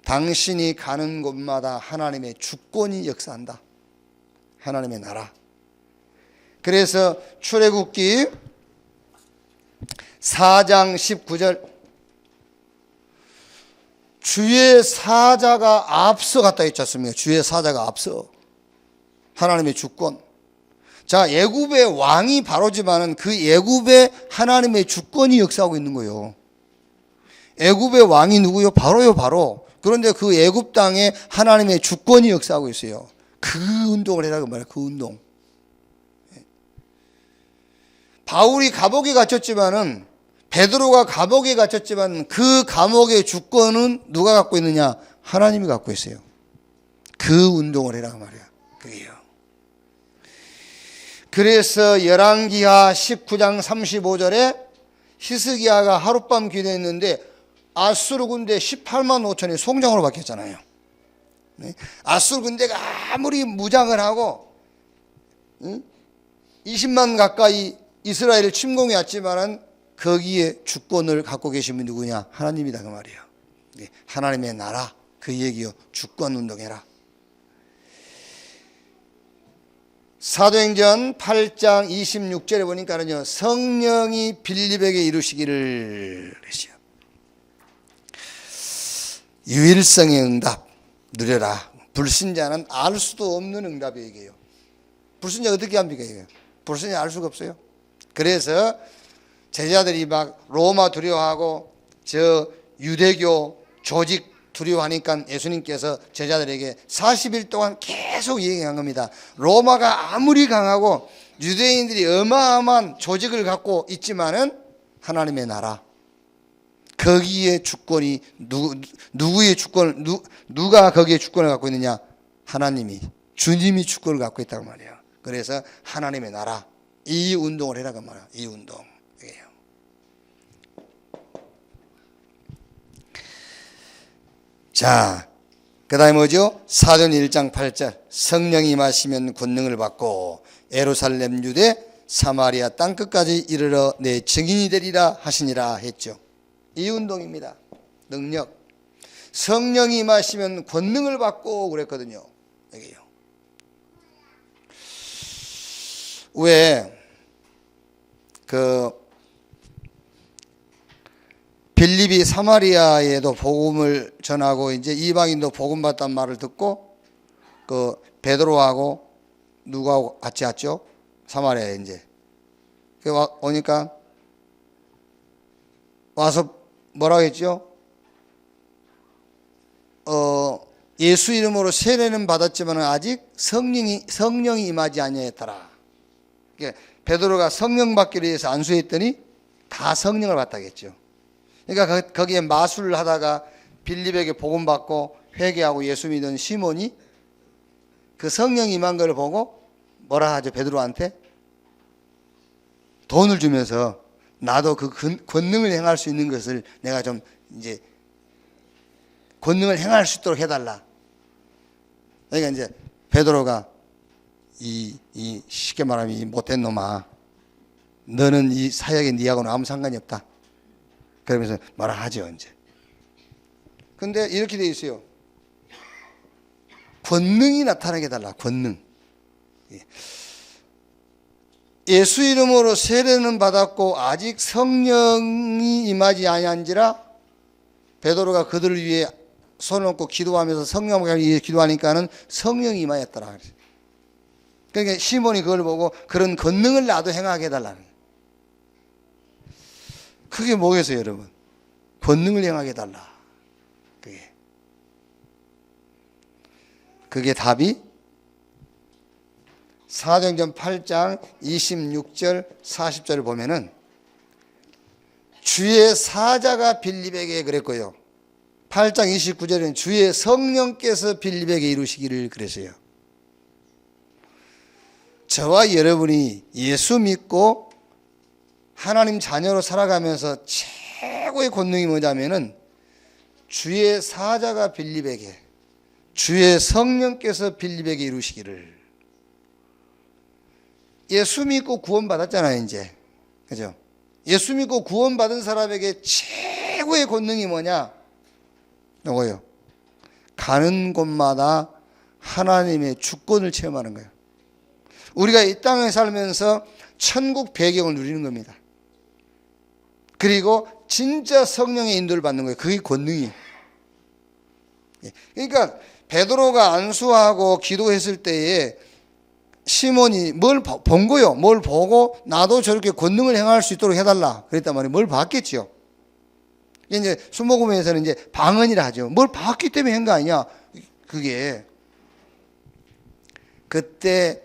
당신이 가는 곳마다 하나님의 주권이 역사한다. 하나님의 나라. 그래서 출애굽기 4장 19절 주의 사자가 앞서갔다 했지 않습니까? 주의 사자가 앞서. 하나님의 주권. 자, 애굽의 왕이 바로지만은 그 애굽에 하나님의 주권이 역사하고 있는 거예요. 애굽의 왕이 누구요? 바로요, 바로. 그런데 그 애굽 땅에 하나님의 주권이 역사하고 있어요. 그 운동을 해라고 말해요. 그 운동. 바울이 감옥에 갇혔지만은 베드로가 감옥에 갇혔지만 그 감옥의 주권은 누가 갖고 있느냐? 하나님이 갖고 있어요. 그 운동을 해라 말이야. 그게요. 그래서 열왕기하 19장 35절에 히스기야가 하룻밤 기도했는데 아수르 군대 18만 5천이 송장으로 바뀌었잖아요. 아수르 군대가 아무리 무장을 하고 20만 가까이 이스라엘을 침공해 왔지만은 거기에 주권을 갖고 계신 분이 누구냐? 하나님이다 그 말이에요. 하나님의 나라 그 얘기요. 주권 운동해라. 사도행전 8장 26절에 보니까는요, 성령이 빌립에게 이루시기를 그랬어요. 유일성의 응답 누려라. 불신자는 알 수도 없는 응답이 얘기해요. 불신자 어떻게 합니까? 이거? 불신자 알 수가 없어요. 그래서 제자들이 막 로마 두려워하고 저 유대교 조직 두려워하니까 예수님께서 제자들에게 40일 동안 계속 얘기한 겁니다. 로마가 아무리 강하고 유대인들이 어마어마한 조직을 갖고 있지만은 하나님의 나라 거기에 주권이 누구의 주권 누가 거기에 주권을 갖고 있느냐? 하나님이 주님이 주권을 갖고 있다고 말이에요. 그래서 하나님의 나라 이 운동을 해라고 말이에요. 이 운동. 자, 그 다음에 뭐죠? 사도행 1장 8절 성령이 임하시면 권능을 받고 예루살렘 유대 사마리아 땅끝까지 이르러 내 증인이 되리라 하시니라 했죠. 이 운동입니다. 능력. 성령이 임하시면 권능을 받고 그랬거든요. 여기요. 왜 빌립이 사마리아에도 복음을 전하고 이제 이방인도 복음 받단 말을 듣고 베드로하고 누구하고 같이 왔죠? 사마리아에 이제 오니까 와서 뭐라고 했죠? 예수 이름으로 세례는 받았지만 아직 성령이 임하지 아니했더라. 베드로가 성령 받기를 위해서 안수했더니 다 성령을 받다겠죠. 그러니까 거기에 마술을 하다가 빌립에게 복음 받고 회개하고 예수 믿은 시몬이 그 성령이 임한 걸 보고 뭐라 하죠? 베드로한테 돈을 주면서 나도 그 권능을 행할 수 있는 것을 내가 좀 이제 권능을 행할 수 있도록 해달라. 그러니까 이제 베드로가 이 쉽게 말하면 이 못된 놈아, 너는 이 사역에 니하고는 아무 상관이 없다. 그러면서 말을 하죠 이제. 근데 이렇게 돼 있어요. 권능이 나타나게 해달라. 권능. 예수 이름으로 세례는 받았고 아직 성령이 임하지 아니한지라 베드로가 그들을 위해 손을 얹고 기도하면서 성령을 위해 기도하니까는 성령이 임하였더라. 그러니까 시몬이 그걸 보고 그런 권능을 나도 행하게 해달라는 거예요. 그게 뭐겠어요, 여러분? 권능을 행하게 해달라. 그게 답이 사도행전 8장 26절 40절을 보면은 주의 사자가 빌립에게 그랬고요. 8장 29절에는 주의 성령께서 빌립에게 이루시기를 그랬어요. 저와 여러분이 예수 믿고 하나님 자녀로 살아가면서 최고의 권능이 뭐냐면은 주의 사자가 빌립에게 주의 성령께서 빌립에게 이루시기를. 예수 믿고 구원받았잖아요 이제. 그죠? 예수 믿고 구원받은 사람에게 최고의 권능이 뭐냐? 이거요. 가는 곳마다 하나님의 주권을 체험하는 거예요. 우리가 이 땅에 살면서 천국 배경을 누리는 겁니다. 그리고 진짜 성령의 인도를 받는 거예요. 그게 권능이에요. 그러니까 베드로가 안수하고 기도했을 때에 시몬이 뭘 본 거요? 뭘 보고 나도 저렇게 권능을 행할 수 있도록 해달라 그랬단 말이에요. 뭘 봤겠죠. 이제 순복음에서는 이제 방언이라 하죠. 뭘 봤기 때문에 한 거 아니냐? 그게 그때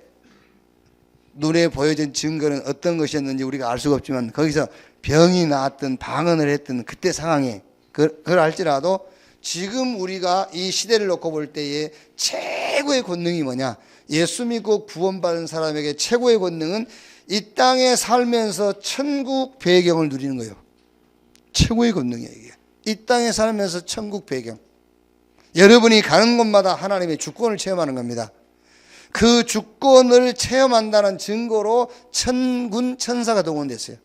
눈에 보여진 증거는 어떤 것이었는지 우리가 알 수가 없지만 거기서 병이 나았든 방언을 했든 그때 상황에 그걸 알지라도 지금 우리가 이 시대를 놓고 볼 때에 최고의 권능이 뭐냐? 예수 믿고 구원받은 사람에게 최고의 권능은 이 땅에 살면서 천국 배경을 누리는 거예요. 최고의 권능이에요, 이게. 이 땅에 살면서 천국 배경. 여러분이 가는 곳마다 하나님의 주권을 체험하는 겁니다. 그 주권을 체험한다는 증거로 천군 천사가 동원됐어요.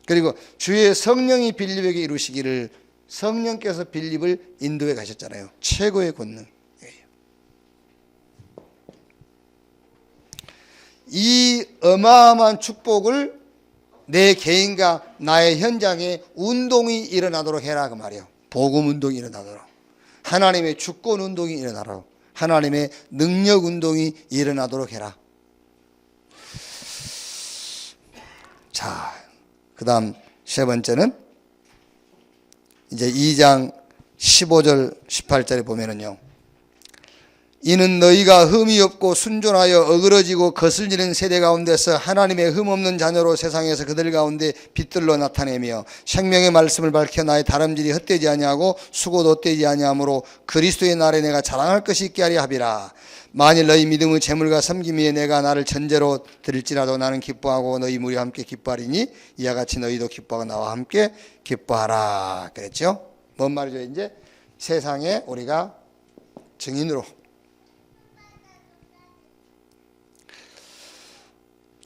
그리고 주의 성령이 빌립에게 이루시기를 성령께서 빌립을 인도해 가셨잖아요. 최고의 권능이에요. 이 어마어마한 축복을 내 개인과 나의 현장에 운동이 일어나도록 해라 그 말이에요. 복음 운동이 일어나도록. 하나님의 주권 운동이 일어나도록. 하나님의 능력 운동이 일어나도록 해라. 자, 그 다음 세 번째는 이제 2장 15절 18절에 보면은요. 이는 너희가 흠이 없고 순전하여 어그러지고 거슬리는 세대 가운데서 하나님의 흠 없는 자녀로 세상에서 그들 가운데 빛들로 나타내며 생명의 말씀을 밝혀 나의 다름질이 헛되지 아니하고 수고도 헛되지 아니하므로 그리스도의 날에 내가 자랑할 것이 있게 하려 함이라. 만일 너희 믿음의 재물과 섬김에 내가 나를 전제로 드릴지라도 나는 기뻐하고 너희 무리와 함께 기뻐하리니 이와 같이 너희도 기뻐하고 나와 함께 기뻐하라 그랬죠. 뭔 말이죠? 이제 세상에 우리가 증인으로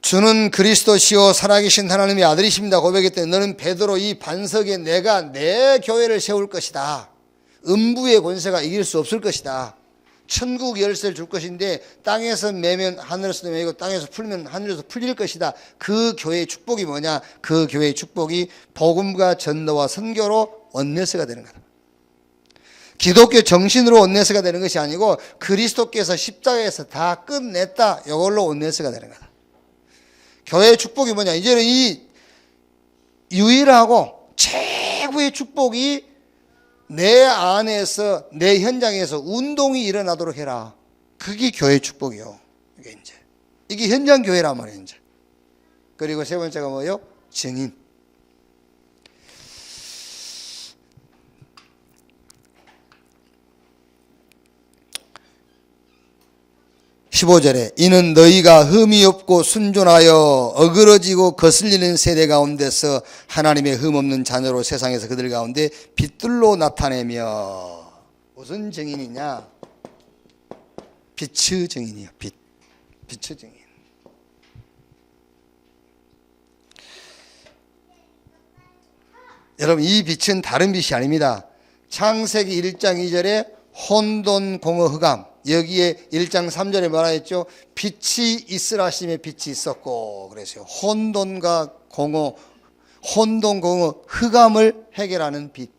주는 그리스도시요 살아계신 하나님의 아들이십니다 고백했더니 너는 베드로 이 반석에 내가 내 교회를 세울 것이다. 음부의 권세가 이길 수 없을 것이다. 천국 열쇠를 줄 것인데 땅에서 매면 하늘에서도 매고 땅에서 풀면 하늘에서 풀릴 것이다. 그 교회의 축복이 뭐냐? 그 교회의 축복이 복음과 전도와 선교로 원내스가 되는 거다. 기독교 정신으로 원내스가 되는 것이 아니고 그리스도께서 십자가에서 다 끝냈다. 이걸로 원내스가 되는 거다. 교회의 축복이 뭐냐? 이제는 이 유일하고 최고의 축복이 내 안에서 내 현장에서 운동이 일어나도록 해라. 그게 교회의 축복이요. 이게 현장 교회란 말이에요. 이제. 그리고 세 번째가 뭐예요? 증인. (15절에) 이는 너희가 흠이 없고 순전하여 어그러지고 거슬리는 세대 가운데서 하나님의 흠 없는 자녀로 세상에서 그들 가운데 빛들로 나타내며. 무슨 증인이냐? 빛의 증인이요. 빛의 증인. 여러분, 이 빛은 다른 빛이 아닙니다. 창세기 1장 2절에 혼돈 공허 흑암, 여기에 1장 3절에 뭐라 했죠? 빛이 있으라 하심에 빛이 있었고 그랬어요. 혼돈과 공허, 혼돈 공허 흑암을 해결하는 빛.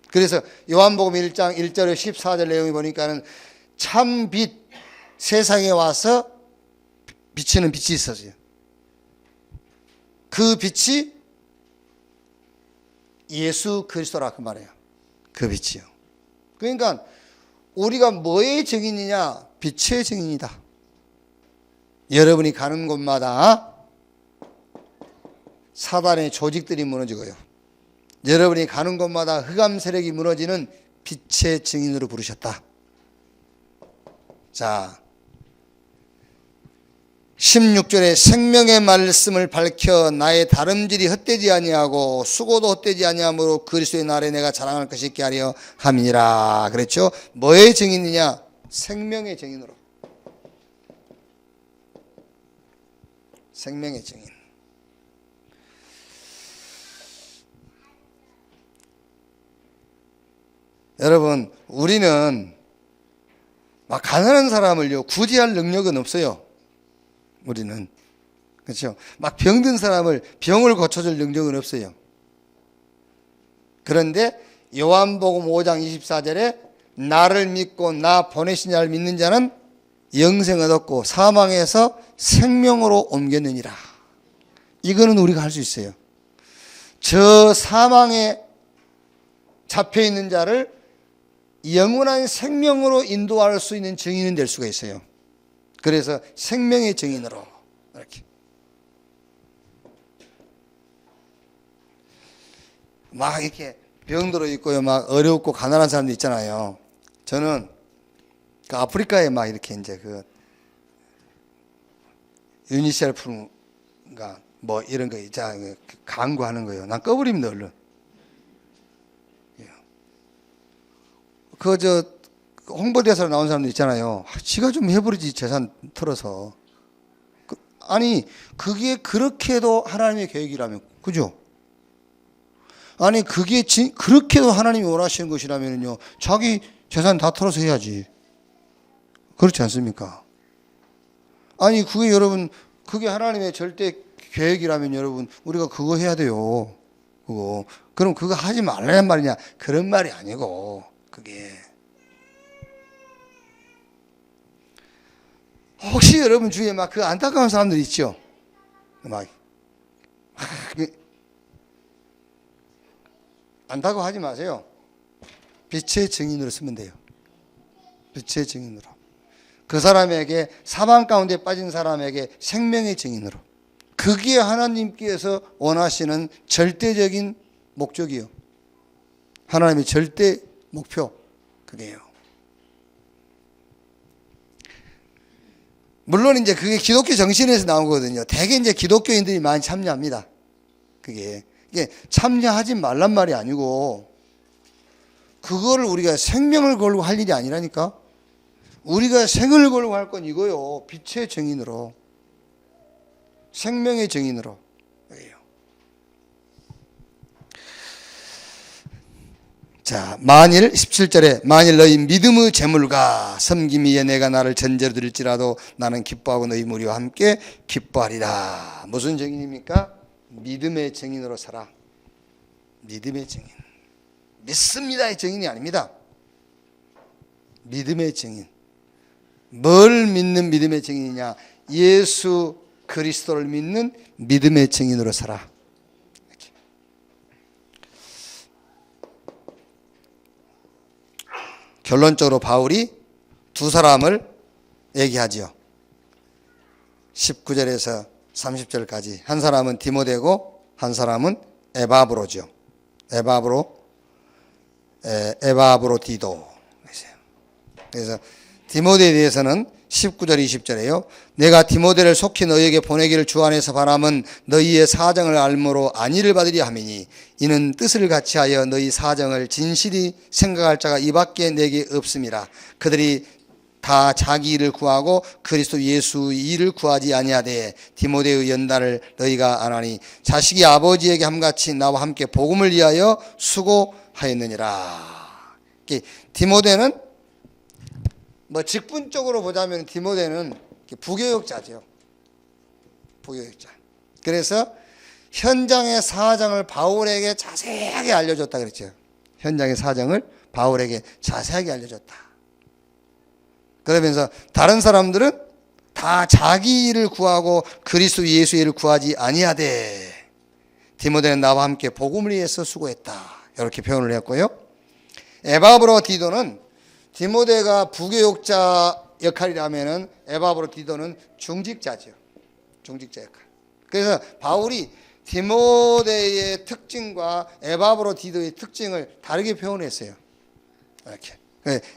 그래서 요한복음 1장 1절에 14절 내용이 보니까는 참 빛, 세상에 와서 비치는 빛이 있었어요. 그 빛이 예수 그리스도라 그 말이에요. 그 빛이요. 그러니까 우리가 뭐의 증인이냐? 빛의 증인이다. 여러분이 가는 곳마다 사단의 조직들이 무너지고요. 여러분이 가는 곳마다 흑암 세력이 무너지는 빛의 증인으로 부르셨다. 자, 16절에 생명의 말씀을 밝혀 나의 다름질이 헛되지 아니하고 수고도 헛되지 아니하므로 그리스도의 날에 내가 자랑할 것이 있게 하려 함이니라 그랬죠. 뭐의 증인이냐? 생명의 증인으로. 생명의 증인. 여러분, 우리는 막 가난한 사람을요 구제할 능력은 없어요. 우리는. 그렇죠? 막 병든 사람을 병을 고쳐줄 능력은 없어요. 그런데 요한복음 5장 24절에 나를 믿고 나 보내신 자를 믿는 자는 영생을 얻고 사망에서 생명으로 옮겼느니라. 이거는 우리가 할 수 있어요. 저 사망에 잡혀있는 자를 영원한 생명으로 인도할 수 있는 증인은 될 수가 있어요. 그래서 생명의 증인으로. 막 이렇게 병들어 있고요, 막 어렵고 가난한 사람들 있잖아요. 저는 그 아프리카에 막 이렇게 이제 그 유니셀프가 뭐 이런 거 있잖아요. 강구하는 거예요. 난 꺼버립니다, 얼른. 그 홍보대사로 나온 사람들 있잖아요. 지가 좀 해버리지, 재산 털어서. 아니, 그게 그렇게도 하나님의 계획이라면, 그죠? 아니, 그게 그렇게도 하나님이 원하시는 것이라면요, 자기 재산 다 털어서 해야지. 그렇지 않습니까? 아니, 그게 여러분, 그게 하나님의 절대 계획이라면 여러분, 우리가 그거 해야 돼요. 그거. 그럼 그거 하지 말라는 말이냐? 그런 말이 아니고, 그게. 혹시 여러분 주위에 막 그 안타까운 사람들 있죠? 안타까워하지 마세요. 빛의 증인으로 쓰면 돼요. 빛의 증인으로. 그 사람에게, 사망 가운데 빠진 사람에게 생명의 증인으로. 그게 하나님께서 원하시는 절대적인 목적이요. 하나님의 절대 목표. 그게요. 물론 이제 그게 기독교 정신에서 나온 거거든요. 대개 이제 기독교인들이 많이 참여합니다. 이게 참여하지 말란 말이 아니고, 그거를 우리가 생명을 걸고 할 일이 아니라니까. 우리가 생을 걸고 할 건 이거요. 빛의 증인으로, 생명의 증인으로. 자, 만일 17절에 만일 너희 믿음의 재물과 섬김 위에 내가 나를 전제로 드릴지라도 나는 기뻐하고 너희 무리와 함께 기뻐하리라. 무슨 증인입니까? 믿음의 증인으로 살아. 믿음의 증인. 믿습니다의 증인이 아닙니다. 믿음의 증인. 뭘 믿는 믿음의 증인이냐? 예수 그리스도를 믿는 믿음의 증인으로 살아. 결론적으로 바울이 두 사람을 얘기하지요. 19절에서 30절까지. 한 사람은 디모데고 한 사람은 에바브로죠. 에바브로디도. 그래서 디모데에 대해서는 19절 20절에요. 내가 디모데를 속히 너희에게 보내기를 주 안에서 바람은 너희의 사정을 알므로 안위를 받으려 함이니 이는 뜻을 같이하여 너희 사정을 진실히 생각할 자가 이밖에 내게 없음이라. 그들이 다 자기 일을 구하고 그리스도 예수 일을 구하지 아니하되 디모데의 연단을 너희가 아나니 자식이 아버지에게 함같이 나와 함께 복음을 위하여 수고하였느니라. 디모데는 뭐 직분적으로 보자면 디모데는 부교역자죠. 부교역자. 그래서 현장의 사정을 바울에게 자세하게 알려줬다 그랬죠. 현장의 사정을 바울에게 자세하게 알려줬다. 그러면서 다른 사람들은 다 자기 일을 구하고 그리스도 예수 일을 구하지 아니하되 디모데는 나와 함께 복음을 위해서 수고했다. 이렇게 표현을 했고요. 에바브로디도는 디모데가 부교역자 역할이라면은 에바브로디도는 중직자죠. 중직자 역할. 그래서 바울이 디모데의 특징과 에바브로디도의 특징을 다르게 표현했어요. 이렇게.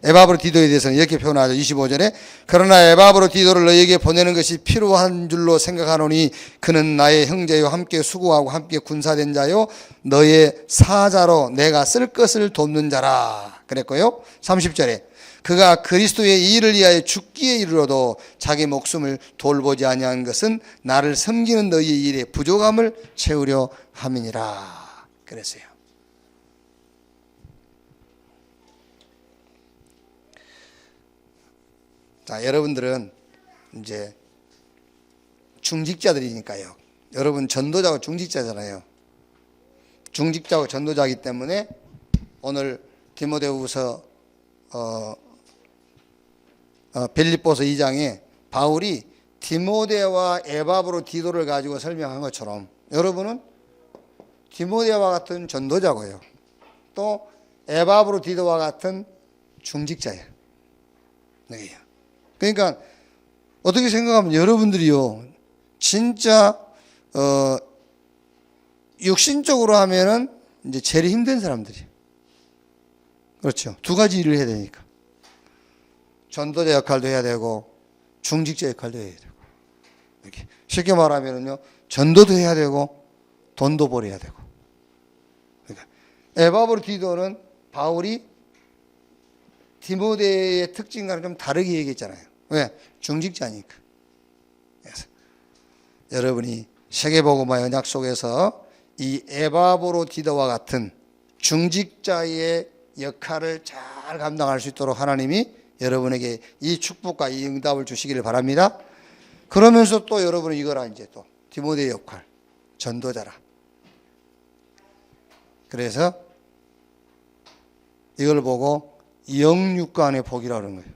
에바브로디도에 대해서는 이렇게 표현하죠. 25절에 그러나 에바브로디도를 너희에게 보내는 것이 필요한 줄로 생각하노니 그는 나의 형제요 함께 수고하고 함께 군사된 자요 너의 사자로 내가 쓸 것을 돕는 자라 그랬고요. 30절에 그가 그리스도의 이 일을 위하여 죽기에 이르러도 자기 목숨을 돌보지 아니한 것은 나를 섬기는 너희의 일에 부족함을 채우려 함이니라 그랬어요. 자, 여러분들은 이제 중직자들이니까요. 여러분 전도자고 중직자잖아요. 중직자고 전도자이기 때문에 오늘 디모데후서 빌립보서 2장에 바울이 디모데와 에바브로디도를 가지고 설명한 것처럼 여러분은 디모데와 같은 전도자고요. 또 에바브로디도와 같은 중직자예요. 네. 그러니까 어떻게 생각하면 여러분들이요 진짜 육신적으로 하면은 이제 제일 힘든 사람들이. 그렇죠. 두 가지 일을 해야 되니까. 전도자 역할도 해야 되고 중직자 역할도 해야 되고. 이렇게 쉽게 말하면요, 전도도 해야 되고 돈도 벌어야 되고. 그러니까 에바브로 디도는 바울이 디모데의 특징과는 좀 다르게 얘기했잖아요. 왜? 중직자니까. 그래서 여러분이 세계복음화의 언약 속에서 이 에바브로 디도와 같은 중직자의 역할을 잘 감당할 수 있도록 하나님이 여러분에게 이 축복과 이 응답을 주시기를 바랍니다. 그러면서 또 여러분은 이거라, 이제 또 디모데의 역할, 전도자라. 그래서 이걸 보고 영육간의 복이라고 하는 거예요.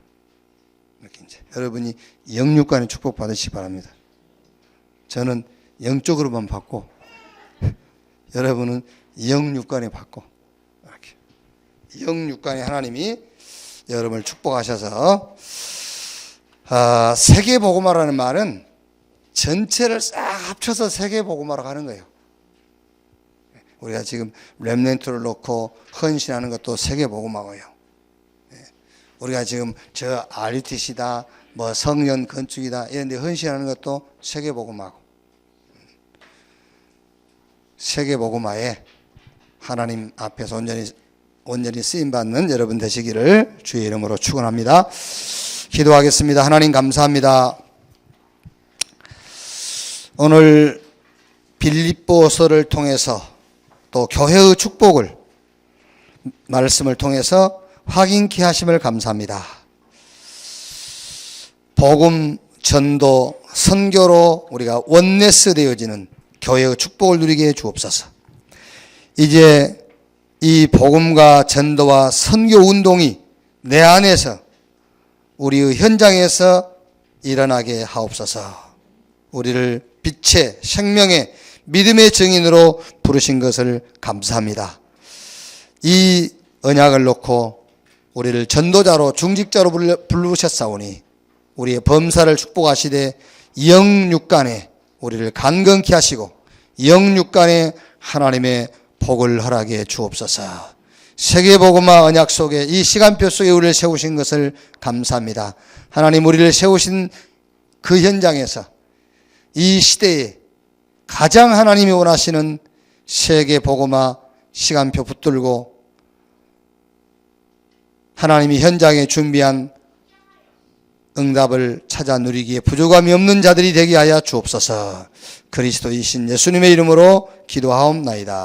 이렇게 이제 여러분이 영육간의 축복 받으시기 바랍니다. 저는 영적으로만 받고 여러분은 영육간에 받고, 이렇게 영육간에 하나님이 여러분을 축복하셔서, 세계복음화라는 말은 전체를 싹 합쳐서 세계복음화로 가는 거예요. 우리가 지금 렘넌트를 놓고 헌신하는 것도 세계복음화고요. 우리가 지금 저 RUTC다, 뭐 성년 건축이다 이런 데 헌신하는 것도 세계복음화고, 세계복음화에 하나님 앞에서 온전히 쓰임받는 여러분 되시기를 주의 이름으로 축원합니다. 기도하겠습니다. 하나님 감사합니다. 오늘 빌립보서를 통해서 또 교회의 축복을 말씀을 통해서 확인케 하심을 감사합니다. 복음, 전도, 선교로 우리가 원네스 되어지는 교회의 축복을 누리게 해 주옵소서. 이제 이 복음과 전도와 선교 운동이 내 안에서 우리의 현장에서 일어나게 하옵소서. 우리를 빛의 생명의 믿음의 증인으로 부르신 것을 감사합니다. 이 언약을 놓고 우리를 전도자로 중직자로 부르셨사오니 우리의 범사를 축복하시되 영육간에 우리를 간건케 하시고 영육간에 하나님의 복을 허락해 주옵소서. 세계복음화 언약 속에 이 시간표 속에 우리를 세우신 것을 감사합니다. 하나님, 우리를 세우신 그 현장에서 이 시대에 가장 하나님이 원하시는 세계복음화 시간표 붙들고 하나님이 현장에 준비한 응답을 찾아 누리기에 부족함이 없는 자들이 되게 하여 주옵소서. 그리스도이신 예수님의 이름으로 기도하옵나이다.